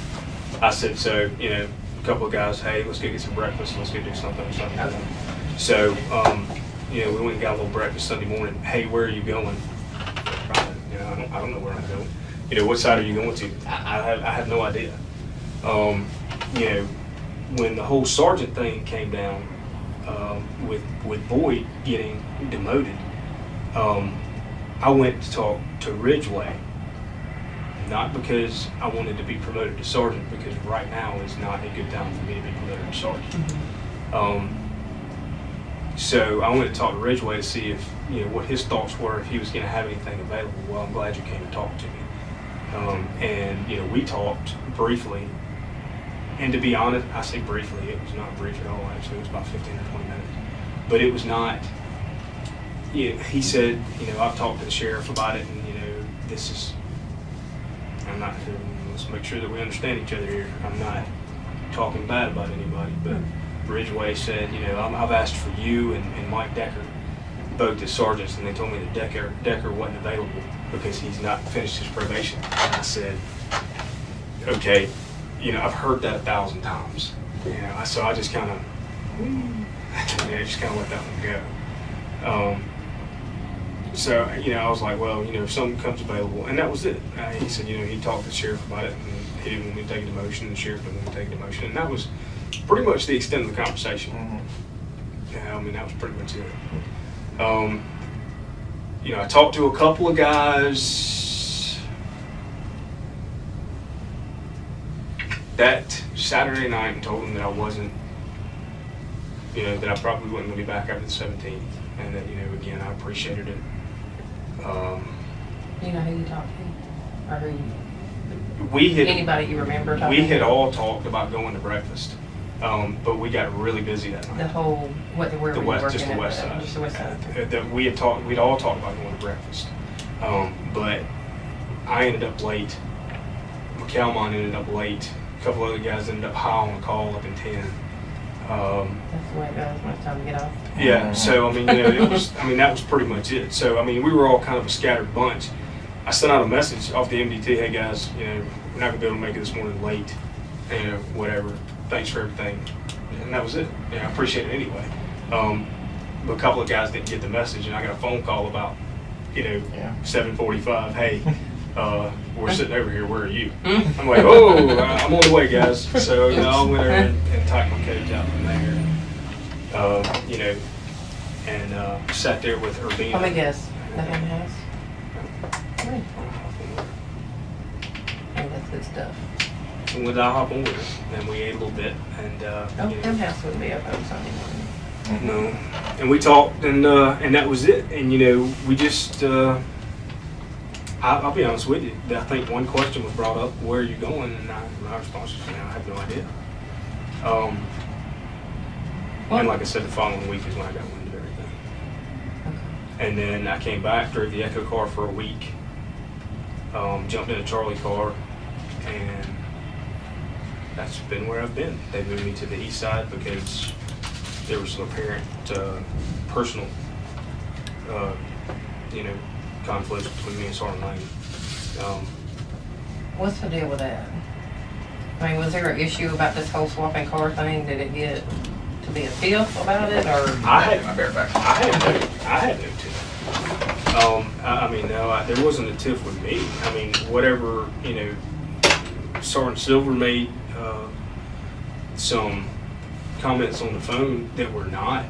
I said, so, you know, a couple of guys, hey, let's go get some breakfast, let's go do something or something. Okay. So, you know, we went and got a little breakfast Sunday morning. Hey, where are you going? You know, I don't know where I'm going. You know, what side are you going to? I have no idea. You know, when the whole sergeant thing came down, with Boyd getting demoted, I went to talk to Ridgeway, not because I wanted to be promoted to sergeant, because right now is not a good time for me to be promoted to sergeant. So I went to talk to Ridgeway to see if, you know, what his thoughts were, if he was going to have anything available. Well, I'm glad you came and talked to me. And, you know, we talked briefly. And to be honest, I say briefly, it was not brief at all, actually. It was about 15 or 20 minutes. But it was not, you know, he said, you know, I've talked to the sheriff about it, and, you know, this is, I'm not, let's make sure that we understand each other here. I'm not talking bad about anybody, but Ridgeway said, you know, I've asked for you and Mike Decker, both as sergeants, and they told me that Decker wasn't available because he's not finished his probation. And I said, okay, you know, I've heard that 1,000 times. You know, so I just kind of, just kind of let that one go. So, you know, I was like, well, you know, if something comes available, and that was it. He said, you know, he talked to the sheriff about it, and he didn't want me to take a demotion, and the sheriff didn't want me to take a demotion, and that was pretty much the extent of the conversation. Yeah, I mean, that was pretty much it. You know, I talked to a couple of guys that Saturday night and told them that I wasn't, you know, that I probably wasn't going to be back after the 17th, and that, you know, again, I appreciated it. You know who you talked to? Or who anybody you remember talking to? We had all talked about going to breakfast, but we got really busy that night. The whole, where were you working just the at? west side. Just the west side. We'd all talked about going to breakfast, but I ended up late. McCalmon ended up late. A couple other guys ended up high on the call up in 10. That's the way it goes when it's time to get off. Yeah, so I mean, you know, it was. I mean, that was pretty much it. So I mean, we were all kind of a scattered bunch. I sent out a message off the MDT, hey guys, you know, we're not gonna be able to make it this morning late, you know, whatever. Thanks for everything, and that was it. Yeah, I appreciate it anyway. But a couple of guys didn't get the message, and I got a phone call about, you know, 7:45. Hey, we're sitting over here. Where are you? I'm like, oh, I'm on the way, guys. So you know, I went over and tightened my coat out from there, you know, and sat there with Urbina. Let me guess. The hen house? Hey, that's good stuff. And with I hop on with her, and we ate a little bit, and Oh, you know, hen house wouldn't be open Sunday morning. no, and we talked, and that was it. And you know, we just, I'll be honest with you. I think one question was brought up: "Where are you going?" And my response was, "I have no idea." And like I said, the following week is when I got wind of everything. Okay. And then I came back, drove the Echo car for a week, jumped in a Charlie car, and that's been where I've been. They moved me to the east side because there was some apparent personal, you know, conflicts between me and Sergeant Lane. What's the deal with that? I mean, was there an issue about this whole swapping car thing? Did it get to be a tiff about it, or? I had no tiff. I mean, no, there wasn't a tiff with me. I mean, whatever, you know, Sergeant Silver made some comments on the phone that were not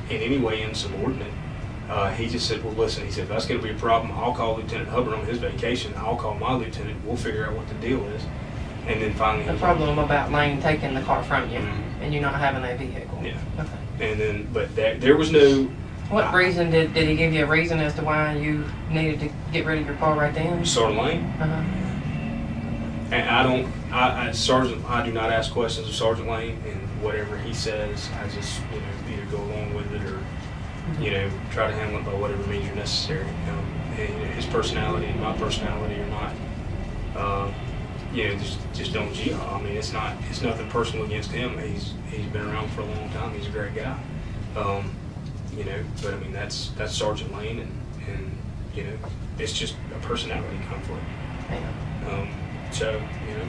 in any way insubordinate. He just said, well, listen, he said, if that's going to be a problem, I'll call Lieutenant Hubbard on his vacation. I'll call my lieutenant. We'll figure out what the deal is. And then finally... The problem about Lane taking the car from you, Mm-hmm. and you not having a vehicle. Yeah. Okay. And then, but there was no... What reason, did he give you a reason as to why you needed to get rid of your car right then? Sergeant Lane. Uh-huh. And I do not ask questions of Sergeant Lane, and whatever he says, I just, you know, either go along with it or, you know, try to handle it by whatever means are necessary. And, you know, his personality and my personality are not, you know, just don't gel. I mean, it's nothing personal against him. He's been around for a long time. He's a great guy. You know, but I mean, that's Sergeant Lane, and you know, it's just a personality conflict. Yeah. So, you know,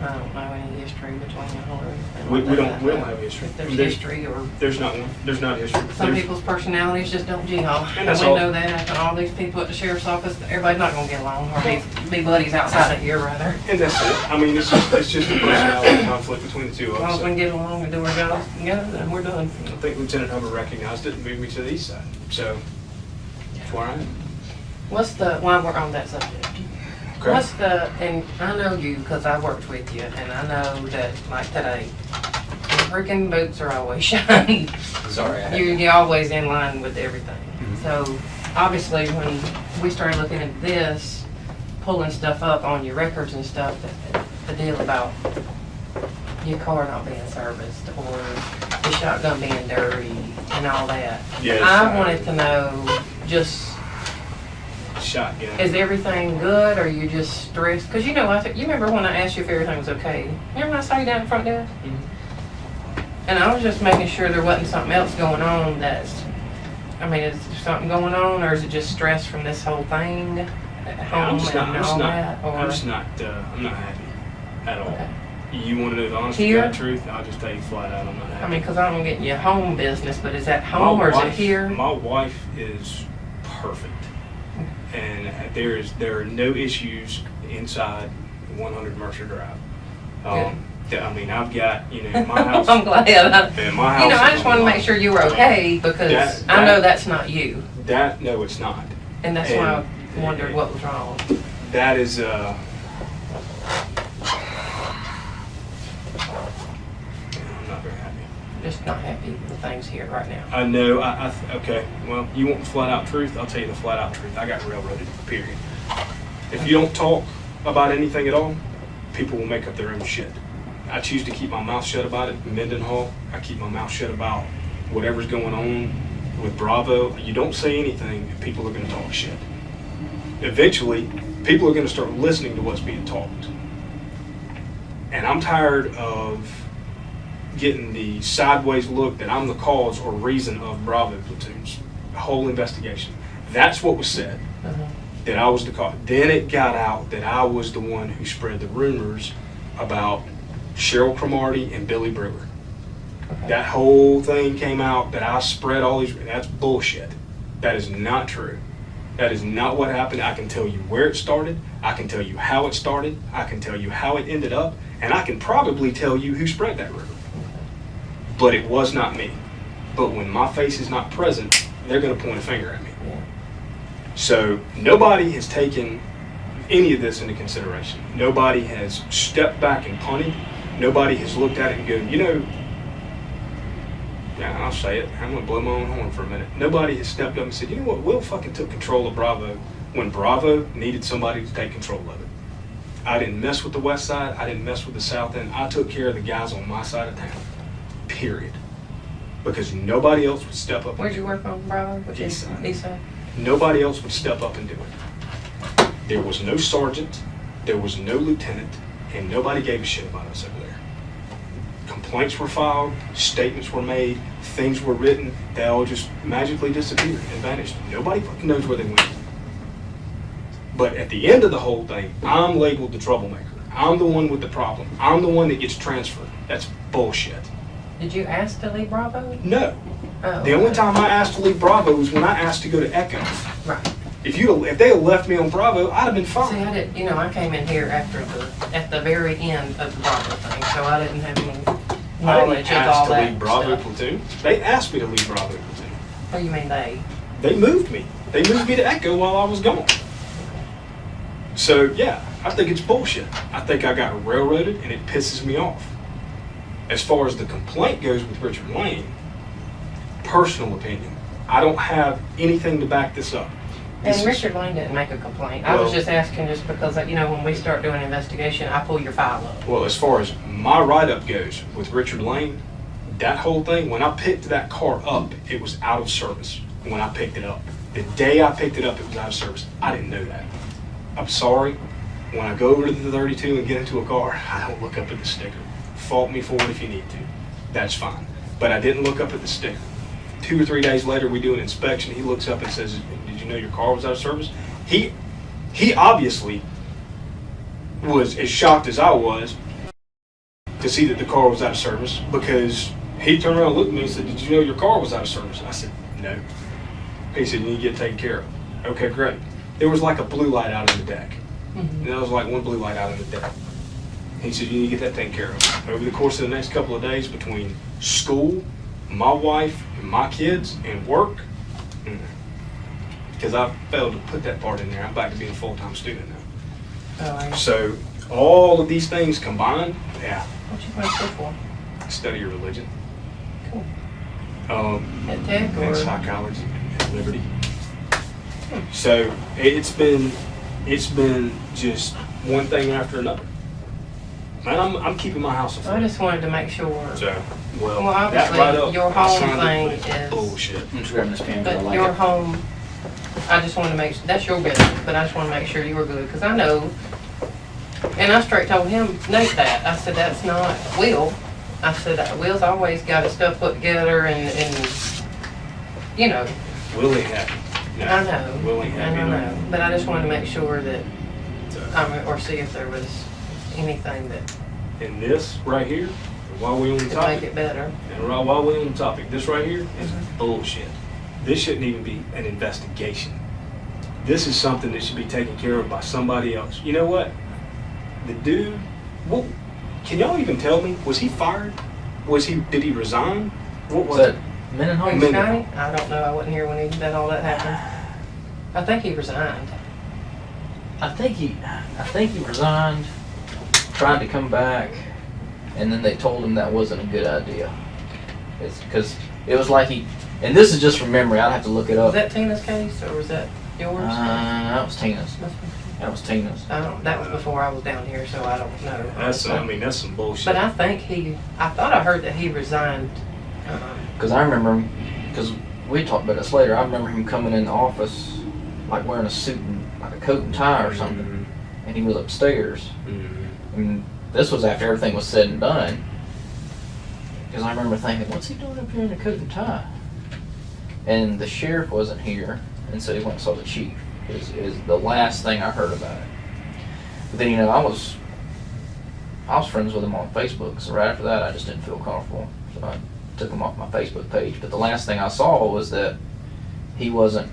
I don't know any history between y'all or anything. we like don't that. have history. If there's history or There's not one. There's not history. some There's- people's personalities just don't gel. And And that's we all. know that, and all these people at the sheriff's office, everybody's not gonna get along or be buddies outside of here rather. And that's it. I mean, it's just a personality conflict between the two As of long us. as we can get along and do our jobs together, then we're done. I think Lieutenant Hubbard recognized it and moved me to the east side. So that's where I am. While we're on that subject, Okay. and I know you because I worked with you, and I know that, like today, your freaking boots are always shiny. Sorry. I had- You're always in line with everything. Mhm. So, obviously, when we started looking at this, pulling stuff up on your records and stuff, the deal about your car not being serviced, or the shotgun being dirty, and all that. Yes, I wanted to know, just, Shotgun. is everything good, or you just stressed? Because you know, you remember when I asked you if everything was okay? Remember when I saw you down in front desk? Mhm. And I was just making sure there wasn't something else going on that's, I mean, is there something going on, or is it just stress from this whole thing at home and all that? Or I'm not happy at all. Okay. You want to know the honest Here? to God truth? I'll just tell you flat out, I'm not happy. I mean, because I don't get your home business, but is that home or is it here? My wife is perfect, and there are no issues inside 100 Mercer Drive. I mean, I've got, you know, my house. I'm glad. And my house. You know, I is just on wanted to the make sure you were okay because I know that's not you, No, it's not. and that's why I wondered what was wrong. That is, I'm not very happy. Just not happy with things here right now. I know, okay, well, you want the flat out truth? I'll tell you the flat out truth. I got railroaded, period. If you don't talk about anything at all, people will make up their own shit. I choose to keep my mouth shut about it. Mendenhall, I keep my mouth shut about whatever's going on with Bravo. You don't say anything, and people are going to talk shit. Eventually, people are going to start listening to what's being talked. And I'm tired of getting the sideways look that I'm the cause or reason of Bravo platoons. The whole investigation. That's what was said, that I was the cause. Then it got out that I was the one who spread the rumors about Cheryl Cromartie and Billy Brewer. Okay. That whole thing came out that I spread all these, that's bullshit. That is not true. That is not what happened. I can tell you where it started. I can tell you how it started. I can tell you how it ended up. And I can probably tell you who spread that rumor. But it was not me. But when my face is not present, they're going to point a finger at me. Yeah. So nobody has taken any of this into consideration. Nobody has stepped back and punted. Nobody has looked at it and go, you know, yeah, I'll say it. I'm going to blow my own horn for a minute. Nobody has stepped up and said, you know what, Will fucking took control of Bravo when Bravo needed somebody to take control of it. I didn't mess with the west side. I didn't mess with the south end. I took care of the guys on my side of town. Period. Because nobody else would step up. Where'd you work on Bravo? Which is East side. East side? Nobody else would step up and do it. There was no sergeant, there was no lieutenant, and nobody gave a shit about us over there. Complaints were filed, statements were made, things were written, they all just magically disappeared and vanished. Nobody fucking knows where they went. But at the end of the whole thing, I'm labeled the troublemaker. I'm the one with the problem. I'm the one that gets transferred. That's bullshit. Did you ask to leave Bravo? No. Oh, The only okay. time I asked to leave Bravo was when I asked to go to Echo. Right. If they had left me on Bravo, I'd have been See, fine. I didn't, you know, I came in here at the very end of the Bravo thing, so I didn't have any I knowledge didn't of all ask to that leave Bravo stuff. platoon. They asked me to leave Bravo platoon. What do you mean they? They moved me. They moved me to Echo while I was gone. So yeah, I think it's bullshit. I think I got railroaded and it pisses me off. As far as the complaint goes with Richard Lane, personal opinion, I don't have anything to back this up. This And is- Richard Lane didn't make a complaint. I was Well- just asking just because, you know, when we start doing an investigation, I pull your file up. Well, as far as my write-up goes with Richard Lane, that whole thing, when I picked that car up, it was out of service when I picked it up. The day I picked it up, it was out of service. I didn't know that. I'm sorry. When I go over to the 32 and get into a car, I don't look up at the sticker. Fault me for it if you need to. That's fine. But I didn't look up at the sticker. 2 or 3 days later, we do an inspection. He looks up and says, "Did you know your car was out of service?" He obviously was as shocked as I was to see that the car was out of service, because he turned around and looked at me and said, "Did you know your car was out of service?" I said, "No." He said, "You need to get it taken care of." Okay, great. There was like a blue light out on the deck. Mm-hmm. There was like one blue light out on the deck. He said, "You need to get that taken care of." Over the course of the next couple of days, between school, my wife, and my kids, and work, because I failed to put that part in there. I'm back to being a full-time student now. Oh, So all of these things combined, yeah, what you going to school for? study your religion. Cool. And At Tech or? psychology at Liberty. So it's been just one thing after another. Man, I'm keeping my house I afloat. just wanted to make sure. So, Well, that obviously, right up, your I home signed thing it with is- bullshit. I'm just grabbing this pen because I But like your it. home, I just want to make, that's your business, but I just want to make sure you were good, because I know, and I straight told him, Nate, that, I said, that's not Will. I said, Will's always got his stuff put together and you know, Will ain't happy. No, I know, Will ain't happy. and I know, but I just wanted to make sure that, or see if there was anything that And this right here, while we on the could make topic, it better. and while we on the topic, this right here is Mhm. bullshit. This shouldn't even be an investigation. This is something that should be taken care of by somebody else. You know what? The dude, well, can y'all even tell me? Was he fired? Did he resign? What was Was it? that Mendenhall? When Minute. Scotty, I don't know, I wasn't here when all that happened. I think he resigned. I think he resigned, tried to come back, and then they told him that wasn't a good idea. It's because it was like and this is just from memory, I'd have to look it Was up. that Tina's case, or was that yours? That was Tina's. Must've been- That was Tina's. that was before I was down here, so I don't know. That's some bullshit. But I thought I heard that he resigned. Because I remember him, because we talked about this later, I remember him coming in the office, like wearing a suit and like a coat and tie or something, and he was upstairs. And this was after everything was said and done. Because I remember thinking, what's he doing up here in a coat and tie? And the sheriff wasn't here, and so he went and saw the chief. Is the last thing I heard about it. But then, I was friends with him on Facebook, so right after that I just didn't feel comfortable. So I took him off my Facebook page. But the last thing I saw was that he wasn't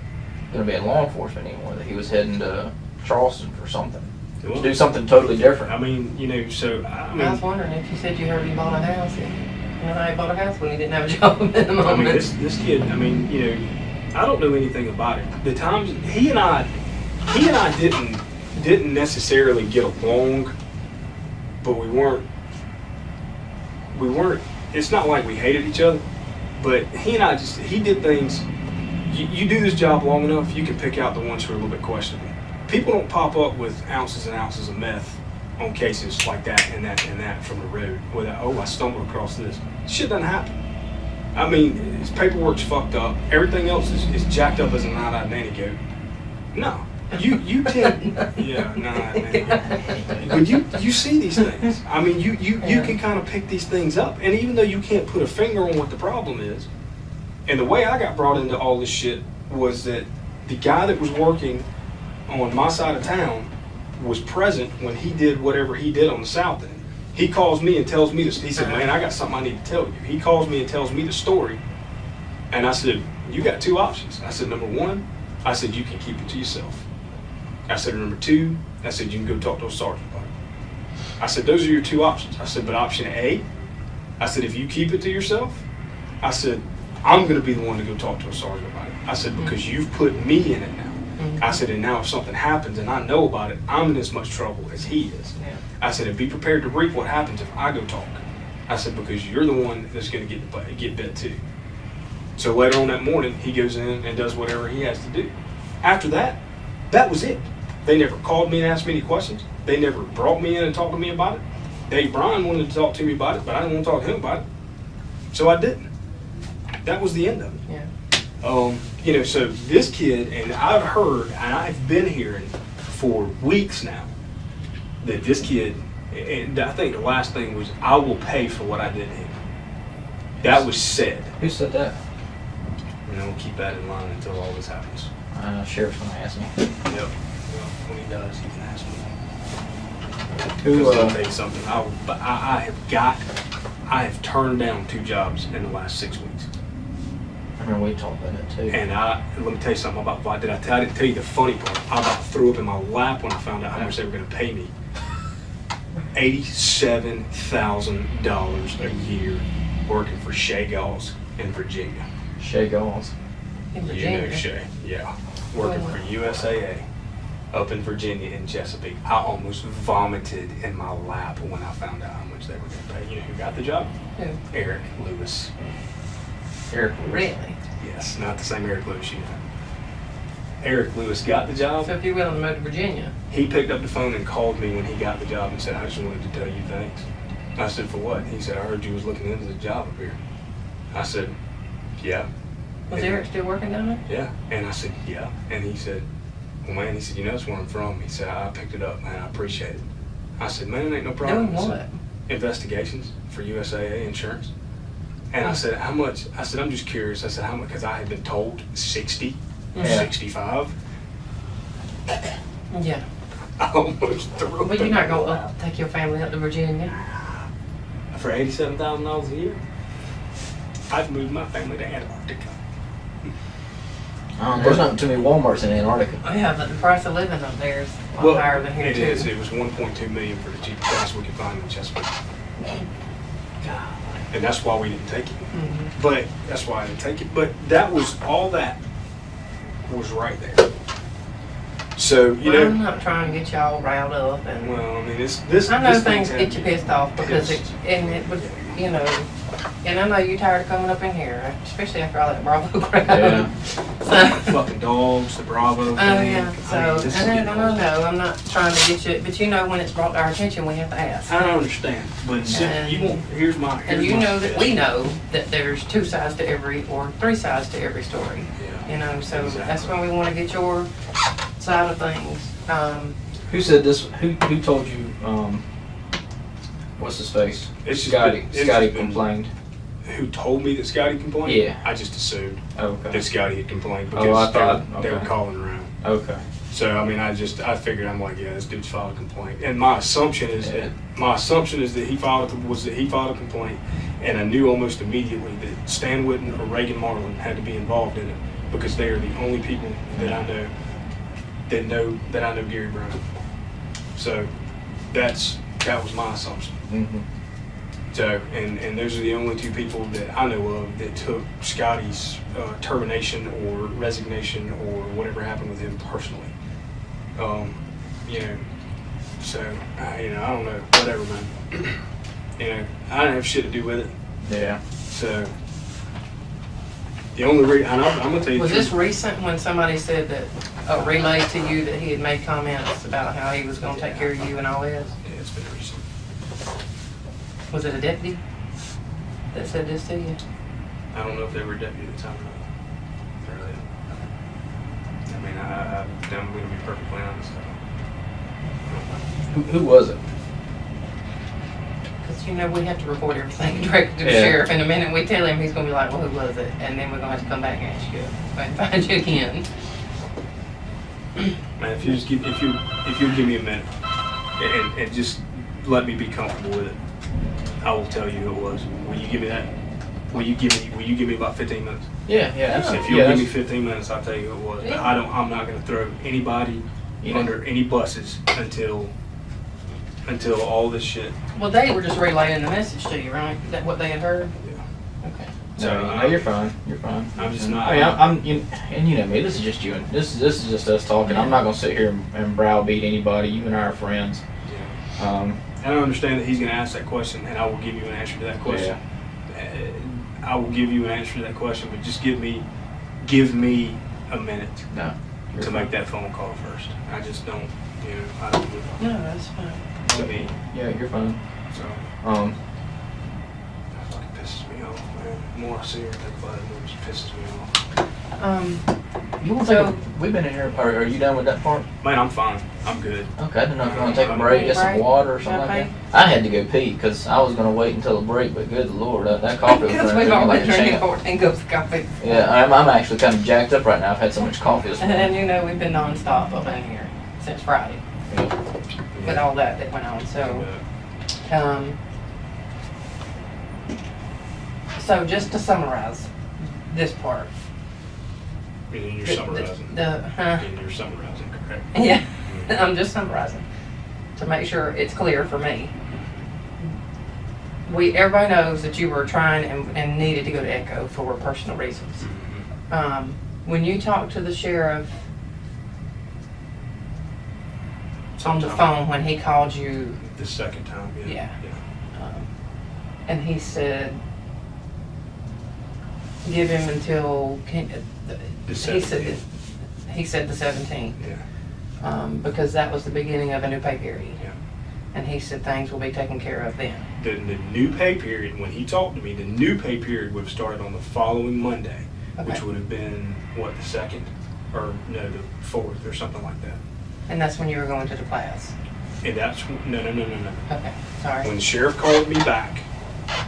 going to be in law enforcement anymore, that he was heading to Charleston for something. To do something totally different. I mean, so I was wondering if you said you heard he bought a house. How he bought a house when he didn't have a job at the I mean, moment. this kid, I don't know anything about it. The times he and I didn't necessarily get along, but we weren't. It's not like we hated each other, but he and I he did things. You do this job long enough, you can pick out the ones who are a little bit questionable. People don't pop up with ounces and ounces of meth on cases like that and that from the road without, I stumbled across this. Shit doesn't happen. I mean, his paperwork's fucked up. Everything else is jacked up as a nine-eyed nanny goat. No. You tend, yeah, nine-eyed nanny goat. But you see these things. I mean, you can kind of pick these things up. And even though you can't put a finger on what the problem is, and the way I got brought into all this shit was that the guy that was working on my side of town was present when he did whatever he did on the south end. He calls me and tells me this. He said, "Man, I got something I need to tell you." He calls me and tells me the story. And I said, "You got two options." I said, "Number one," I said, "you can keep it to yourself." I said, "Number two," I said, "you can go talk to a sergeant about it." I said, "Those are your two options." I said, "But option A," I said, "if you keep it to yourself," I said, "I'm going to be the one to go talk to a sergeant about it." I said, "Because you've put me in it now." I said, "And now if something happens and I know about it, I'm in as much trouble as he is." Yeah. I said, "And be prepared to reap what happens if I go talk." I said, "Because you're the one that's going to get bit too." So later on that morning, he goes in and does whatever he has to do. After that, that was it. They never called me and asked me any questions. They never brought me in and talked to me about it. Dave Bryan wanted to talk to me about it, but I didn't want to talk to him about it. So I didn't. That was the end of it. Yeah. So this kid, and I've heard, and I've been hearing for weeks now, that this kid, and I think the last thing was, "I will pay for what I did to him." That was said. Who said that? And then we'll keep that in line until all this happens. Sheriff's gonna ask me. Yep. Well, when he does, he can ask me. Who, I'll tell you something. I have turned down 2 jobs in the last 6 weeks. I remember we talked about that too. And let me tell you something about, I didn't tell you the funny part. I about threw up in my lap when I found out how much they were going to pay me. $87,000 a year working for Shea Galls in Virginia. Shea Galls. In You Virginia. know Shea, yeah. Working for USAA up in Virginia in Chesapeake. I almost vomited in my lap when I found out how much they were going to pay. You know who got the job? Who? Eric Lewis. Eric Lewis. Really? Yes, not the same Eric Lewis you know. Eric Lewis got the job. So if you're willing to move to Virginia, He picked up the phone and called me when he got the job and said, I just wanted to tell you thanks. I said, for what? He said, I heard you was looking into the job up here. I said, yeah. was And- Eric still working down there? Yeah. And I said, yeah. And he said, well, man, he said, you know that's where I'm from. He said, I picked it up, man. I appreciate it. I said, man, it ain't no problem. Doing I what? said, investigations for USAA insurance. And I said, how much? I said, I'm just curious. I said, how much? Because I had been told 60, Yeah. 65. Yeah. I almost threw up. But you're in not my going lap. to take your family up to Virginia? For $87,000 a year, I'd move my family to Antarctica. There's not too many Walmarts in Antarctica. Oh, yeah, but the price of living up there is a lot higher than here it too. is. It was $1.2 million for the cheapest price we could find in Chesapeake. And that's why we didn't take it. Mhm. But that's why I didn't take it. But that was all that was right there. So you Well, I'm know, not trying to get y'all riled up, and well, I mean, this. I know this things thing's get you pissed off because it was, you know, and I know you're tired of coming up in here, especially after all that Bravo crap. Yeah. So, fucking dogs, the Bravo thing. oh yeah, so, I mean, this is and getting I old. know, I'm not trying to get you, but you know when it's brought to our attention, we have to ask. I don't understand, but And- you won't. Here's my. And here's you my know that suggestion. we know that there's 2 sides to every, or 3 sides to every story. Yeah. You know, so Exactly. that's why we want to get your side of things. Who said this? Who told you? What's his face? It's just Scotty. been- it's Scotty just been- complained. Who told me that Scotty complained? Yeah. I just assumed Okay. that Scotty had complained Oh, I because thought- they were okay. calling around. Okay. So I mean, I figured, I'm like, yeah, this dude's filed a complaint, and my assumption is Yeah. that he filed a complaint, and I knew almost immediately that Stan Whitten or Reagan Marlin had to be involved in it because they are the only people that I know that I know Gary Brown. So that was my assumption. Mm-hmm. So and those are the only 2 people that I know of that took Scotty's termination or resignation or whatever happened with him personally. You know, so you know, I don't know, whatever, man. You know, I didn't have shit to do with it. Yeah. So the only reason, I'm gonna tell you, Was the this truth. recent when somebody said that, relayed to you that he had made comments about how he was going to take care of you and all this? Yeah, it's been recent. Was it a deputy that said this to you? I don't know if they were deputy at the time or not. Really. I mean, I'm going to be perfectly honest. Who was it? Because, you know, we have to report everything directly to the Yeah. sheriff. And the minute we tell him, he's going to be like, well, who was it? And then we're going to have to come back and ask you and find you again. Man, if you'd give me a minute and just let me be comfortable with it, I will tell you who it was. Will you give me that? Will you give me about 15 minutes? Yeah. If you'll give me 15 minutes, I'll tell you who it was. But Yeah. I'm not going to throw anybody under any buses until all this shit. Well, they were just relaying the message to you, right? That what they had heard? Yeah. Okay. No, you're fine. You're fine. I'm just not- I mean, and you know me. This is just you. And this is just us talking. I'm not gonna sit here and browbeat anybody. You and I are friends. Yeah. And I understand that he's going to ask that question, and I will give you an answer to that question. I will give you an answer to that question, but just give me a minute No. to make that phone call first. I just don't, I don't do it. No, that's fine. To me, Yeah, you're fine. so Um. that fucking pisses me off, man. The more I see her think about it, the more it just pisses me off. You want So- to we've been in here, are you done with that part? Man, I'm fine. I'm good. Okay, I didn't know if you want to take a break, get some Break? water or something like that. Okay. I had to go pee because I was going to wait until the break, but good lord, that coffee was Because running we've through me all like been a drinking champ. 14 cups of coffee. Yeah, I'm actually kind of jacked up right now. I've had so much coffee this And morning. you know, we've been nonstop up in here since Friday with all that went on, so. So just to summarize this part. And you're the- summarizing. And you're summarizing, correct? Yeah, I'm just summarizing to make sure it's clear for me. Everybody knows that you were trying and needed to go to Echo for personal reasons. When you talked to the sheriff on the phone when he called you, The second time, yeah. and he said, give him until, The he said the 17th. Yeah. Because that was the beginning of a new pay period. Yeah. And he said things will be taken care of then. The new pay period, when he talked to me, the new pay period would have started on the following Monday, which Okay. would have been, what, the 2nd? Or, no, the 4th or something like that. And that's when you were going to the class. And that's, no. Okay, sorry. When the sheriff called me back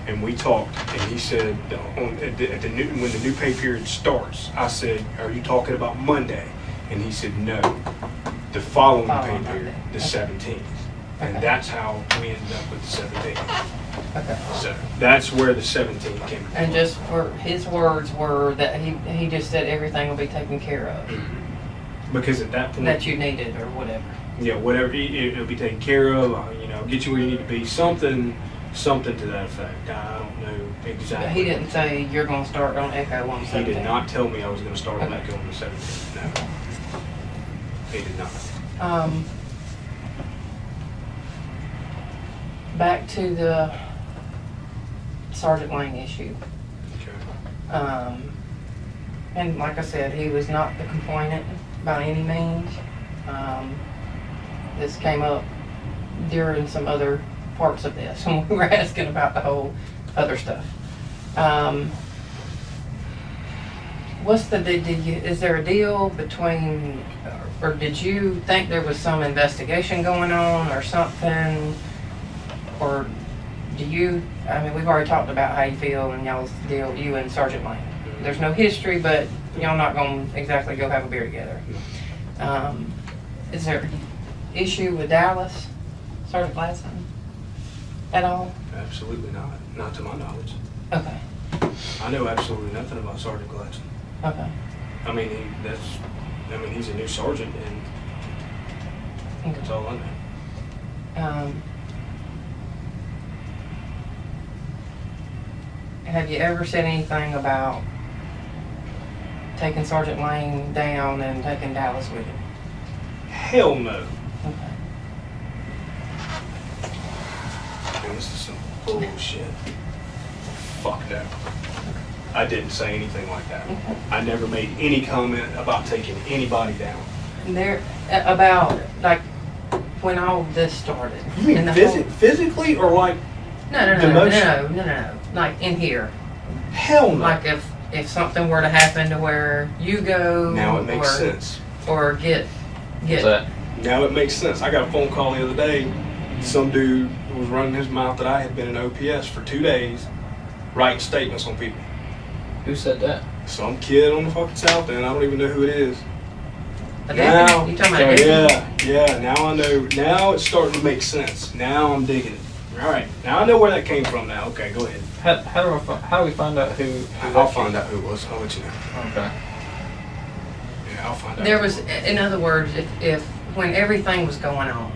and we talked, and he said, when the new pay period starts, I said, are you talking about Monday? And he said, no, the following Following pay period, Monday. the Okay. 17th. And Okay. that's how we ended up with the 17th. Okay. So that's where the 17th came from. And just for his words were that he just said everything will be taken care of Because at that point, that you needed or whatever. yeah, whatever, it'll be taken care of, get you where you need to be, something to that effect. I don't know exactly. But he didn't say you're going to start on Echo on the 17th. He did not tell me I was going to start on Okay. Echo on the 17th, no. He did not. Back to the Sergeant Lang issue. Okay. And like I said, he was not the complainant by any means. This came up during some other parts of this when we were asking about the whole other stuff. Is there a deal between, or did you think there was some investigation going on or something? Or do you, we've already talked about how you feel and y'all's deal, you and Sergeant Lang. There's no history, but y'all not gonna exactly go have a beer together. Is there issue with Dallas, Sergeant Gladstone, at all? Absolutely not. Not to my knowledge. Okay, I know absolutely nothing about Sergeant Gladstone. okay. He's a new sergeant, and that's all I know. Have you ever said anything about taking Sergeant Lane down and taking Dallas with him? Hell no. Okay. Man, this is some bullshit. Fuck no. I didn't say anything like that. Okay. I never made any comment about taking anybody down. There, about, like, when all this started. You mean and the whole- physically or like No, demotion? like in here. Hell no. Like if something were to happen to where you go. Now it makes or, sense. Or get. What's that? Now it makes sense. I got a phone call the other day. Some dude was running his mouth that I had been in OPS for 2 days, writing statements on people. Who said that? Some kid on the fucking south end. I don't even know who it is. A Now- deputy? You talking about a deputy? Yeah. Now I know. Now it's starting to make sense. Now I'm digging it. All right. Now I know where that came from. Now, okay, go ahead. How do we find out who I'll find out who it was. I'll let you know. Okay. Yeah, I'll find out. There who was, it in other words, if when everything was going on,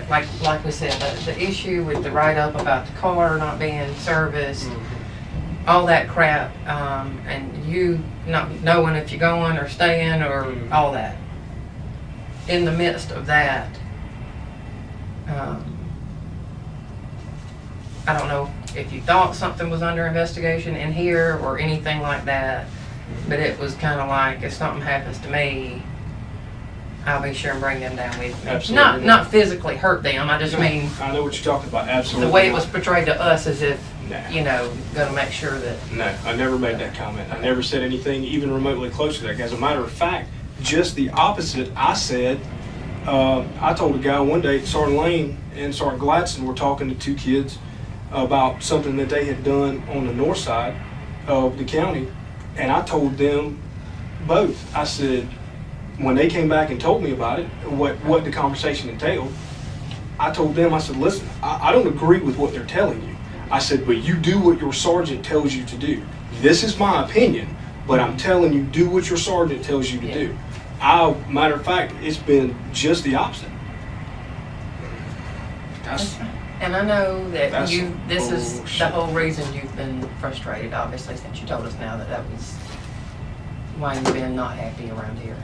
like we said, the issue with the write-up about the car not being serviced, all that crap, and you not knowing if you're going or staying or all that. In the midst of that, I don't know if you thought something was under investigation in here or anything like that, but it was kind of like, if something happens to me, I'll be sure and bring them down with me. Absolutely Not physically hurt them, I just mean, I know what you're talking about. Absolutely. the way it not. was portrayed to us as if Nah. you know, gonna make sure that, No, I never made that comment. I never said anything even remotely close to that. As a matter of fact, just the opposite. I said, I told a guy one day, Sergeant Lane and Sergeant Gladson were talking to two kids about something that they had done on the north side of the county, and I told them both. I said, when they came back and told me about it, what the conversation entailed, I told them, I said, listen, I don't agree with what they're telling you. I said, but you do what your sergeant tells you to do. This is my opinion, but I'm telling you, do what your sergeant tells you to do. Matter of fact, it's been just the opposite. and I know that That's this is the bullshit. whole reason you've been frustrated, obviously, since you told us now that was why you've been not happy around here.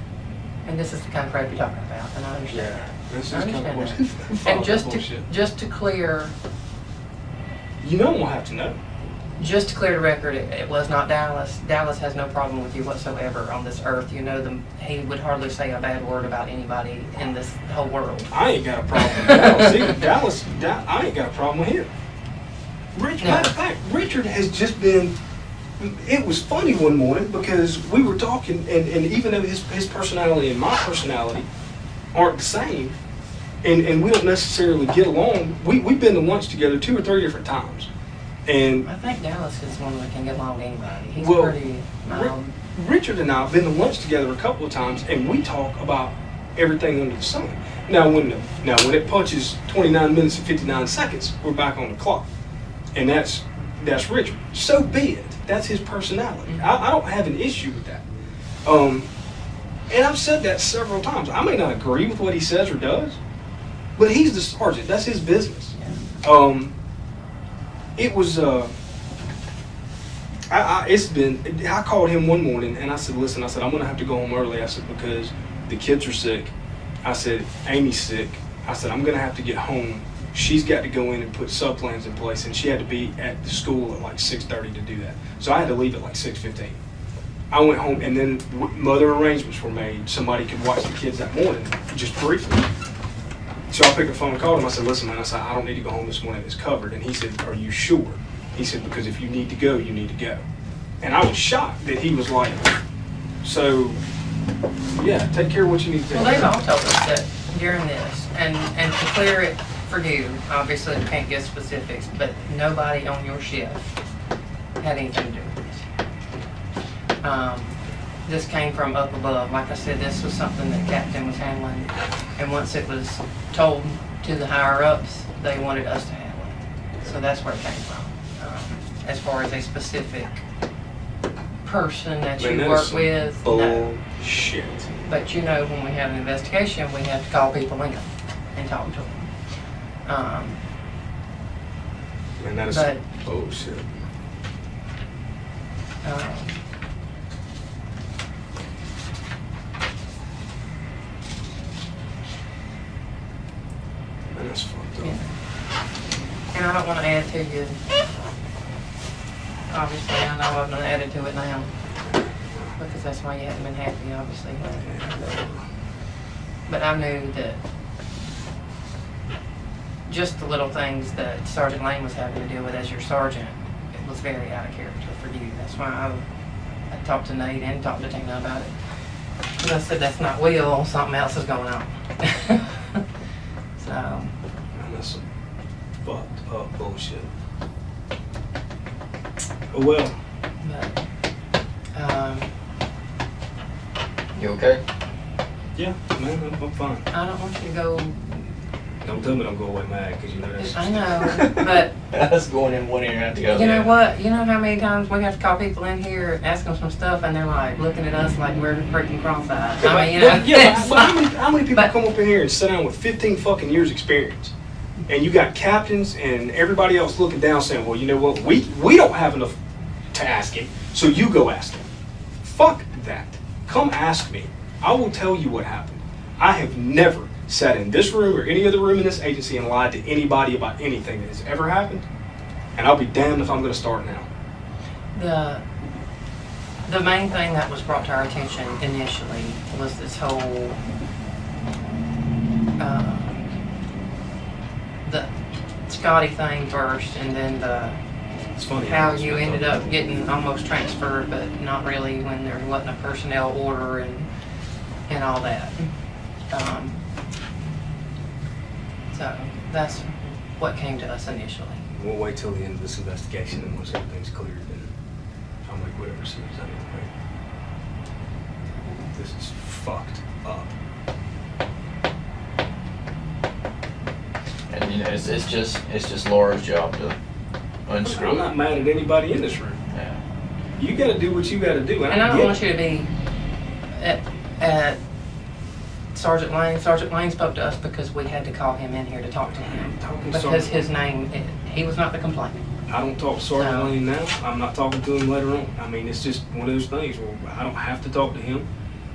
And this is the kind of crap you're talking about, and I understand that. This is I kind of understand bullshit. that. And just to clear, You don't want to have to know. just to clear the record, it was not Dallas. Dallas has no problem with you whatsoever on this earth. You know them. He would hardly say a bad word about anybody in this whole world. I ain't got a problem with Dallas. See, I ain't got a problem with him. Matter of fact, Richard has just been. It was funny one morning because we were talking, and even though his personality and my personality aren't the same, and we don't necessarily get along, we've been to lunch together 2 or 3 different times. And I think Dallas is one that can get along with anybody. He's Well, pretty mild. Richard and I have been to lunch together a couple of times, and we talk about everything under the sun. Now when it punches 29 minutes and 59 seconds, we're back on the clock, and that's Richard. So be it. That's his personality. I don't have an issue with that. And I've said that several times. I may not agree with what he says or does, but he's the sergeant. That's his business. It was. I called him one morning and I said, listen, I said, I'm going to have to go home early. I said, because the kids are sick. I said, Amy's sick. I said, I'm going to have to get home. She's got to go in and put sub plans in place, and she had to be at the school at like 6:30 to do that. So I had to leave at like 6:15. I went home, and then other arrangements were made. Somebody could watch the kids that morning, just briefly. So I picked the phone and called him. I said, listen, man, I said, I don't need to go home this morning. It's covered. And he said, are you sure? He said, because if you need to go, you need to go. And I was shocked that he was like, so, yeah, take care of what you need to take Well, they've care all of. told us that during this, and to clear it for you, obviously we can't give specifics, but nobody on your shift had anything to do with this. This came from up above. Like I said, this was something that Captain was handling, and once it was told to the higher ups, they wanted us to handle it. So that's where it came from. As far as a specific person that you work with, no. Bullshit. But you know, when we have an investigation, we have to call people in and talk to them. And that is But- bullshit. Man, that's fucked up. Yeah. And I don't want to add to you. Obviously, I know I'm going to add it to it now. Because that's why you haven't been happy, obviously. But I knew that just the little things that Sergeant Lane was having to deal with as your sergeant, it was very out of character for you. That's why I talked to Nate and talked to Tina about it. Because I said, that's not Will, something else is going on. So, Man, that's some fucked up bullshit. Oh well. but, You okay? Yeah, man, I'm fine. I don't want you to go, Don't tell me don't go away mad, because you know that's... I know, but That's going in one ear and out the other. you know what? You know how many times we have to call people in here and ask them some stuff, and they're like looking at us like we're freaking cross-eyed. I mean, you know. Yeah, but how many people But- come up in here and sit down with 15 fucking years experience? And you got captains and everybody else looking down saying, well, you know what, we don't have enough to ask him, so you go ask him. Fuck that. Come ask me. I will tell you what happened. I have never sat in this room or any other room in this agency and lied to anybody about anything that has ever happened. And I'll be damned if I'm going to start now. The main thing that was brought to our attention initially was this whole the Scotty thing first, and then the It's funny how it's you been ended done. up getting almost transferred, but not really when there wasn't a personnel order and all that. So that's what came to us initially. We'll wait till the end of this investigation, and once everything's cleared, then I'll make whatever decisions I need to make. This is fucked up. And you know, it's just Laura's job to unscrew I'm it. not mad at anybody in this room. Yeah. You got to do what you got to do. And I don't want you to be at Sergeant Lane. Sergeant Lane spoke to us because we had to call him in here to talk to him. Because his name, he was not the complainant. I don't talk to Sergeant No. Lane now. I'm not talking to him later on. I mean, it's just one of those things where I don't have to talk to him,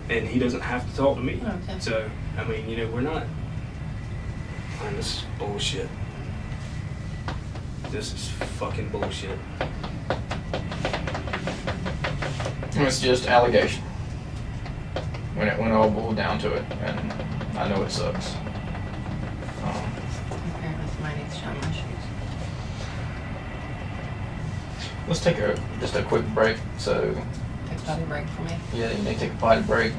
and he doesn't have to talk to me. Okay. So, I mean, you know, we're not. Man, this is bullshit. This is fucking bullshit. It's just allegation. When it all boiled down to it, and I know it sucks. Apparently somebody needs to shine my shoes. Let's take just a quick break. So Take a potty break for me. yeah, you need to take a potty break.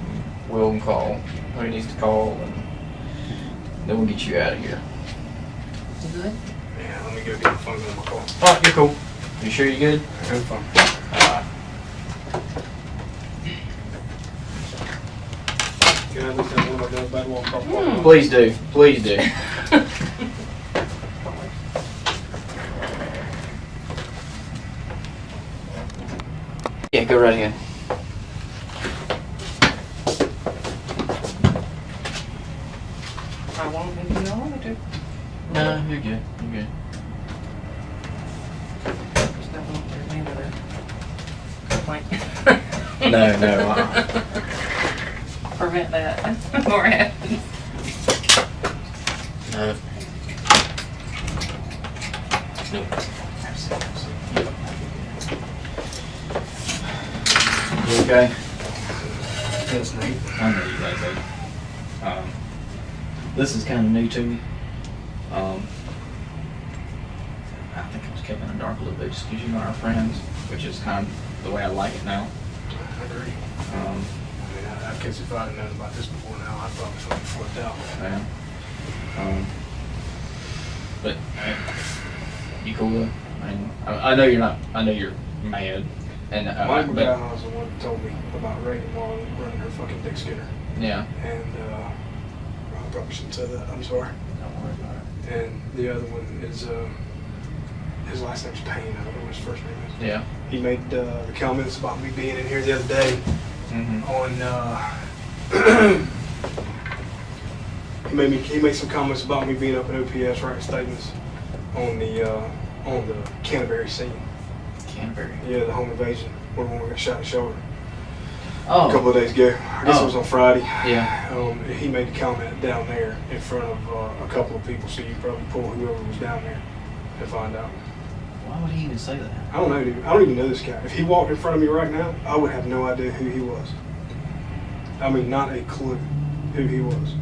Will can call who he needs to call, and then we'll get you out of here. You good? Yeah, let me go get the phone in my car. All right, you're cool. You sure you're good? I'm fine. Can I at least have one of my guns back while I'm talking? Please do. Please do. Yeah, go right ahead. I won't if you don't want me to. No, you're good. You're good. Just don't want there to be another complaint. No. Prevent that more happens. No. You okay? Yes, Nate. I know you guys are. This is kind of new to me. I think I was kept in the dark a little bit just because you are our friends, which is kind of the way I like it now. I agree. I mean, I guess if I'd known about this before now, I'd probably feel flipped out. Yeah. But you cool with it? I mean, I know you're not. I know you're mad. And Mike but, McGowan was the one that told me about Reagan while running her fucking dick skinner. yeah. And I probably shouldn't say that. I'm sorry. Don't worry about it. And the other one is his last name's Payne. I don't know what his first name is. Yeah. He made the comments about me being in here the other day Mm-hmm. on. He made some comments about me being up in OPS writing statements on the Canterbury scene. Canterbury. Yeah, the home invasion when we got shot in the shoulder Oh. a couple of days ago. I guess it was on Friday. Yeah. He made a comment down there in front of a couple of people, so you probably pull whoever was down there and find out. Why would he even say that? I don't know, dude. I don't even know this guy. If he walked in front of me right now, I would have no idea who he was. I mean, not a clue who he was.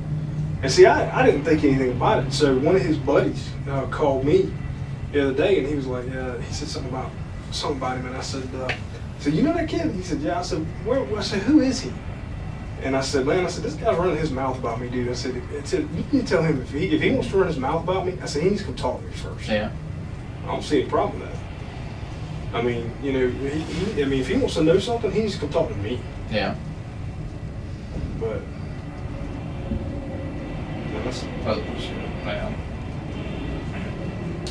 And see, I didn't think anything about it. So one of his buddies called me the other day, and he was like, he said something about him, and I said, you know that kid? He said, yeah. I said, where? I said, who is he? And I said, man, this guy's running his mouth about me, dude. I said, you need to tell him if he wants to run his mouth about me, I said, he needs to come talk to me first. Yeah. I don't see any problem with that. I mean, you know, if he wants to know something, he needs to come talk to me. Yeah. But no, that's bullshit. Well,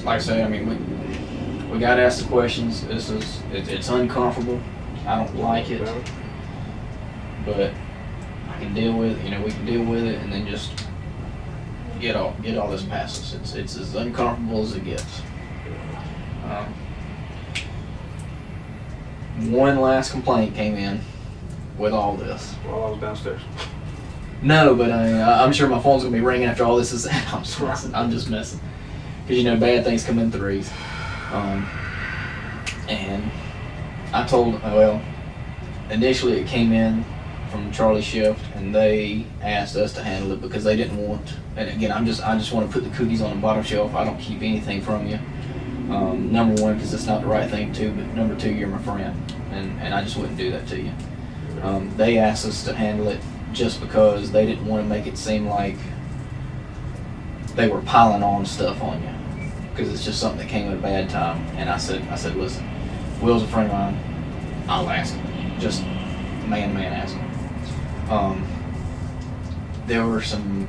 like I say, I mean, we got to ask the questions. It's uncomfortable. I don't like it, but I can deal with it. You know, we can deal with it, and then just get all this past us. It's as uncomfortable as it gets. One last complaint came in with all this. While I was downstairs. No, but I'm sure my phone's gonna be ringing after all this is out. I'm just messing. Because you know, bad things come in threes. And I told, initially it came in from Charlie Shift, and they asked us to handle it because they didn't want. And again, I just want to put the cookies on the bottom shelf. I don't keep anything from you. Number one, because it's not the right thing to, but number two, you're my friend, and I just wouldn't do that to you. They asked us to handle it just because they didn't want to make it seem like they were piling on stuff on you, because it's just something that came at a bad time. And I said, listen, Will's a friend of mine. I'll ask him. Just man ask him. There were some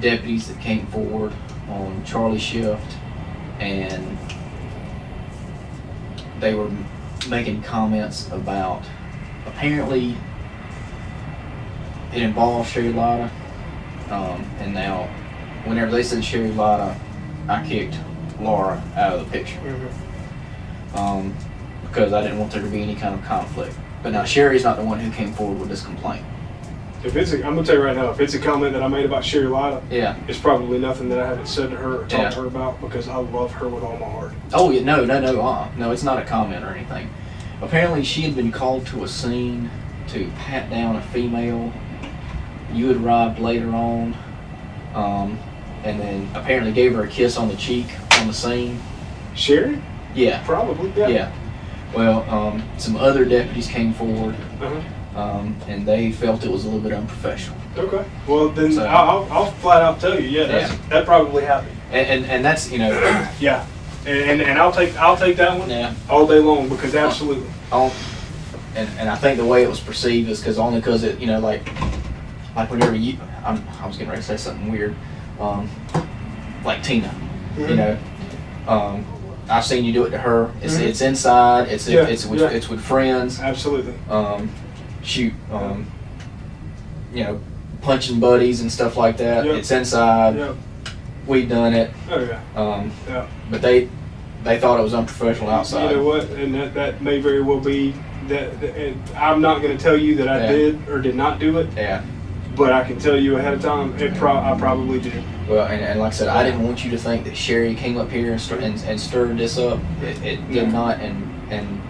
deputies that came forward on Charlie's shift, and they were making comments about, apparently it involved Sherry Lotta, and now whenever they said Sherry Lotta, I kicked Laura out of the picture. Because I didn't want there to be any kind of conflict. But now Sherry's not the one who came forward with this complaint. I'm gonna tell you right now, if it's a comment that I made about Sherry Lotta, Yeah. it's probably nothing that I haven't said to her or talked to her about, because I love her with all my heart. Oh yeah, no, no, it's not a comment or anything. Apparently she had been called to a scene to pat down a female. You had arrived later on, and then apparently gave her a kiss on the cheek on the scene. Sherry? Yeah. Probably, yeah. Yeah. Well, some other deputies came forward, and they felt it was a little bit unprofessional. Okay. Well, then So- I'll flat out tell you, that probably happened. And that's, you know, Yeah. And I'll take that one yeah. all day long, because absolutely. And I think the way it was perceived is because it, you know, like whenever I was getting ready to say something weird, like Tina, you know, I've seen you do it to her. It's inside. It's with friends. Absolutely. Shoot, you know, punching buddies and stuff like that. Yep. It's inside. Yep. We've done it. Oh yeah. Yeah. But they thought it was unprofessional outside. You know what? And that may very well be that. And I'm not going to tell you that I did or did not do it. Yeah. But I can tell you ahead of time, I probably did. Well, and like I said, I didn't want you to think that Sherry came up here and stirred this up. It did not, and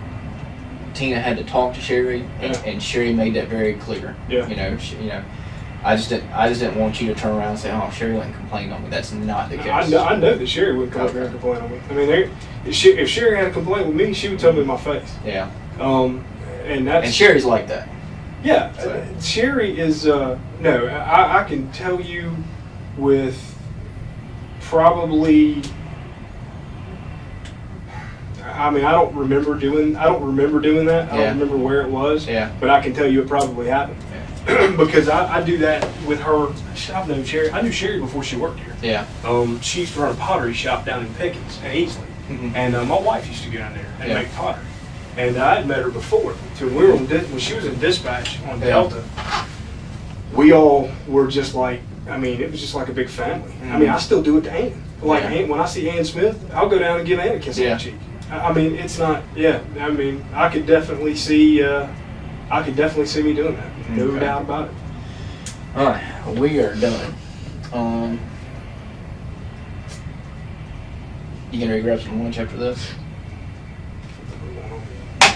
Tina had to talk to Sherry, and Sherry made that very clear. Yeah. You know, I just didn't want you to turn around and say, "Oh, Sherry went and complained on me." That's not the case. I know that Sherry would come up here and complain on me. I mean, if Sherry had a complaint with me, she would tell me in my face. Yeah. And Sherry's like that. Yeah, Sherry is, no, I can tell you with probably, I mean, I don't remember doing that. I don't remember where it was. Yeah. But I can tell you it probably happened. Yeah. Because I do that with her. I've known Sherry. I knew Sherry before she worked here. Yeah. She used to run a pottery shop down in Pickens and Easley. Mm-hmm. And my wife used to go down there and make pottery. And I had met her before. So when she was in dispatch on Delta, we all were just like, I mean, it was just like a big family. Mm-hmm. I mean, I still do it to Ann. Like, Ann, when I see Ann Smith, I'll go down and give Ann a kiss on the cheek. I mean, it's not, I mean, I could definitely see me doing that. No doubt about it. All right, we are done. You gonna grab some lunch after this?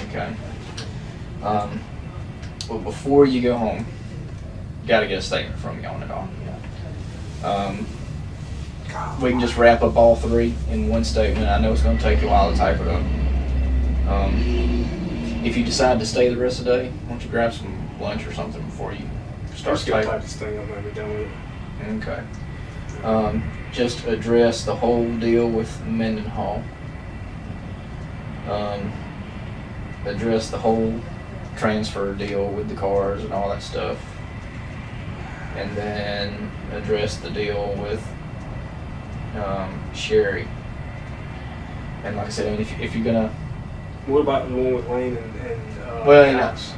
Okay. Well, before you go home, gotta get a statement from you on it all. We can just wrap up all three in one statement. I know it's gonna take you a while to type it up. If you decide to stay the rest of the day, why don't you grab some lunch or something before you start type this thing up and be done with it. Okay. Just address the whole deal with Mendenhall. Address the whole transfer deal with the cars and all that stuff, and then address the deal with Sherry. And like I said, I mean, if you're gonna, what about the one with Lane and well, you know, Alex?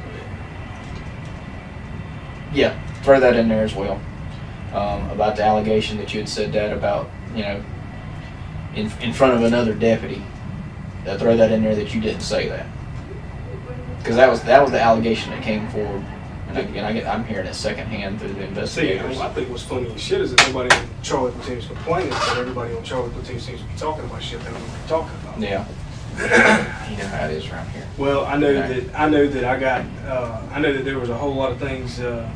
Yeah, throw that in there as well. About the allegation that you had said that about, you know, in front of another deputy. Throw that in there that you didn't say that. Because that was the allegation that came forward, and I'm hearing it secondhand through the investigators. See, I think what's funny as shit is that nobody on Charlie Platoon is complaining, but everybody on Charlie Platoon seems to be talking about shit they don't want to be talking about. Yeah. You know how it is around here. Well, I know that there was a whole lot of things that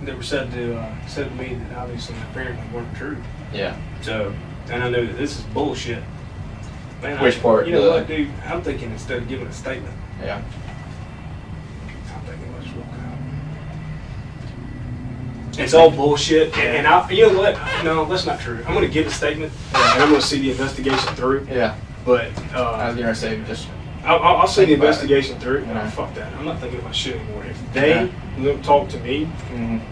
were said to me that obviously apparently weren't true. Yeah. So, and I know that this is bullshit. Man, Which part? You know what, dude? I'm thinking instead of giving a statement, Yeah. I'm thinking let's walk out. It's all bullshit, and you know what? No, that's not true. I'm gonna give a statement, and I'm gonna see the investigation through. Yeah. But I was gonna say just. I'll see the Think about investigation through. Yeah. No, fuck that. I'm not thinking about shit anymore. If they don't talk to me and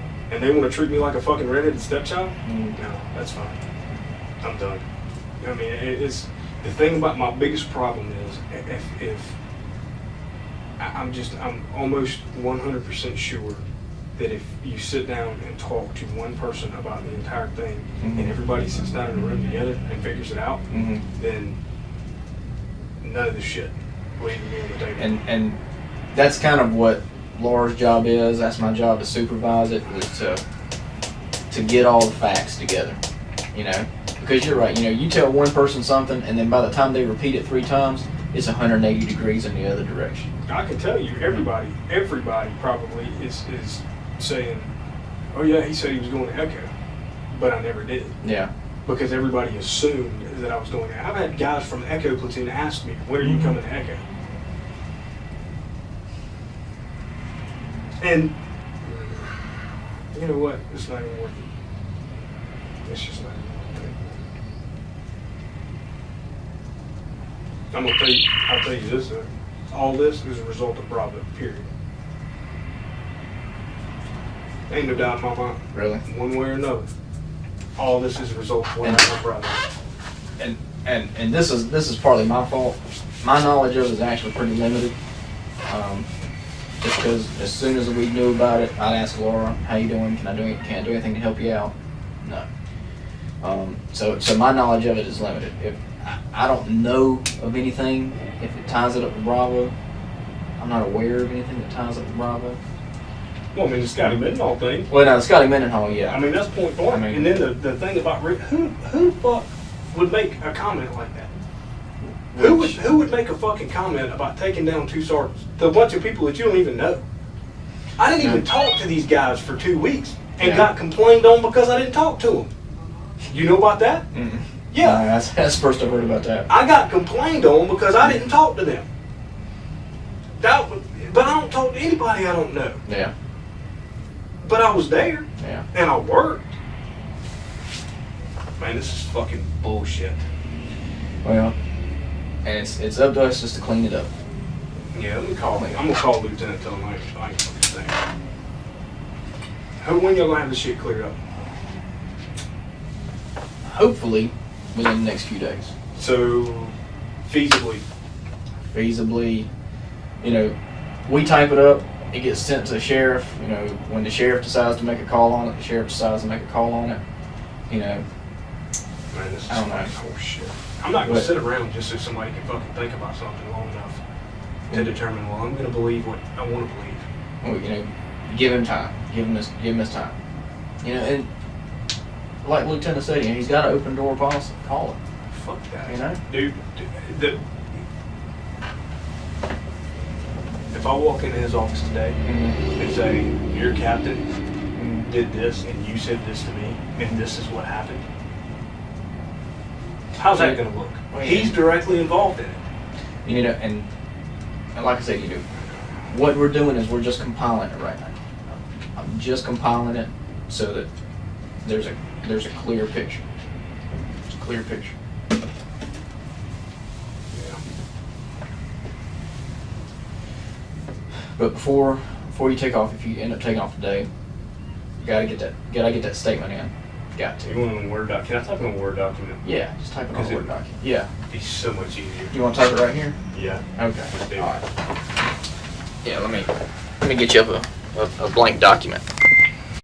they want to treat me like a fucking redheaded stepchild, no, that's fine. I'm done. I mean, it's the thing about my biggest problem is if I'm almost 100% sure that if you sit down and talk to one person about the entire thing and everybody sits down in a room together and figures it out, then none of this shit will even be on the table. And that's kind of what Laura's job is. That's my job to supervise it, is to get all the facts together, you know. Because you're right, you know, you tell one person something, and then by the time they repeat it 3 times, it's 180 degrees in the other direction. I can tell you, everybody probably is saying, oh yeah, he said he was going to Echo, but I never did. Yeah. Because everybody assumed that I was going there. I've had guys from the Echo platoon ask me, when are you coming to Echo? And you know what? It's not even worth it. It's just not even worth it. I'll tell you this though. All this is a result of Bravo, period. Ain't no doubt in my mind. Really? One way or another. All this is a result of what happened with Bravo. And this is partly my fault. My knowledge of it is actually pretty limited. Just because as soon as we knew about it, I'd ask Laura, "How you doing? Can I do anything to help you out?" No. So my knowledge of it is limited. If I don't know of anything, if it ties it up with Bravo, I'm not aware of anything that ties it up with Bravo. Well, I mean, the Scotty Mendenhall thing. Well, no, the Scotty Mendenhall, yeah. I mean, that's point blank. I mean, and then the thing about who the fuck would make a comment like that? Who would make a fucking comment about taking down 2 sergeants? The bunch of people that you don't even know. I didn't even talk to these guys for 2 weeks and got complained on because I didn't talk to them. You know about that? Mm-mm. Yeah. No, that's the first I've heard about that. I got complained on because I didn't talk to them. But I don't talk to anybody I don't know. Yeah. But I was there. Yeah. And I worked. Man, this is fucking bullshit. Well, and it's up to us just to clean it up. Yeah, let me call him. I'm gonna call Lieutenant, tell him I ain't fucking saying. When y'all gonna have this shit cleared up? Hopefully within the next few days. So, feasibly. Feasibly, you know, we type it up, it gets sent to the sheriff. You know, when the sheriff decides to make a call on it, the sheriff decides to make a call on it. You know, Man, this is I don't know. fucking horse shit. I'm not gonna sit around just so somebody can fucking think about something long enough to determine, well, I'm gonna believe what I want to believe. well, you know, give him time. Give him this time. You know, and like Lieutenant said, you know, he's got an open door policy. Call it. Fuck that. You know? Dude, if I walk into his office today and say, your captain did this and you said this to me and this is what happened, how's that going to look? Well, He's directly involved in it. You know, and like I said, you know, what we're doing is we're just compiling it right now. I'm just compiling it so that there's a clear picture. It's a clear picture. Yeah. But before you take off, if you end up taking off today, you gotta get that statement in. Got to. You want it in Word document? Can I type it in a Word document? Yeah, just type it on a Word document. Yeah. It'd be so much easier. You want to type it right here? Yeah. Okay. Let's do it. All right. Yeah. Let me get you up a blank document.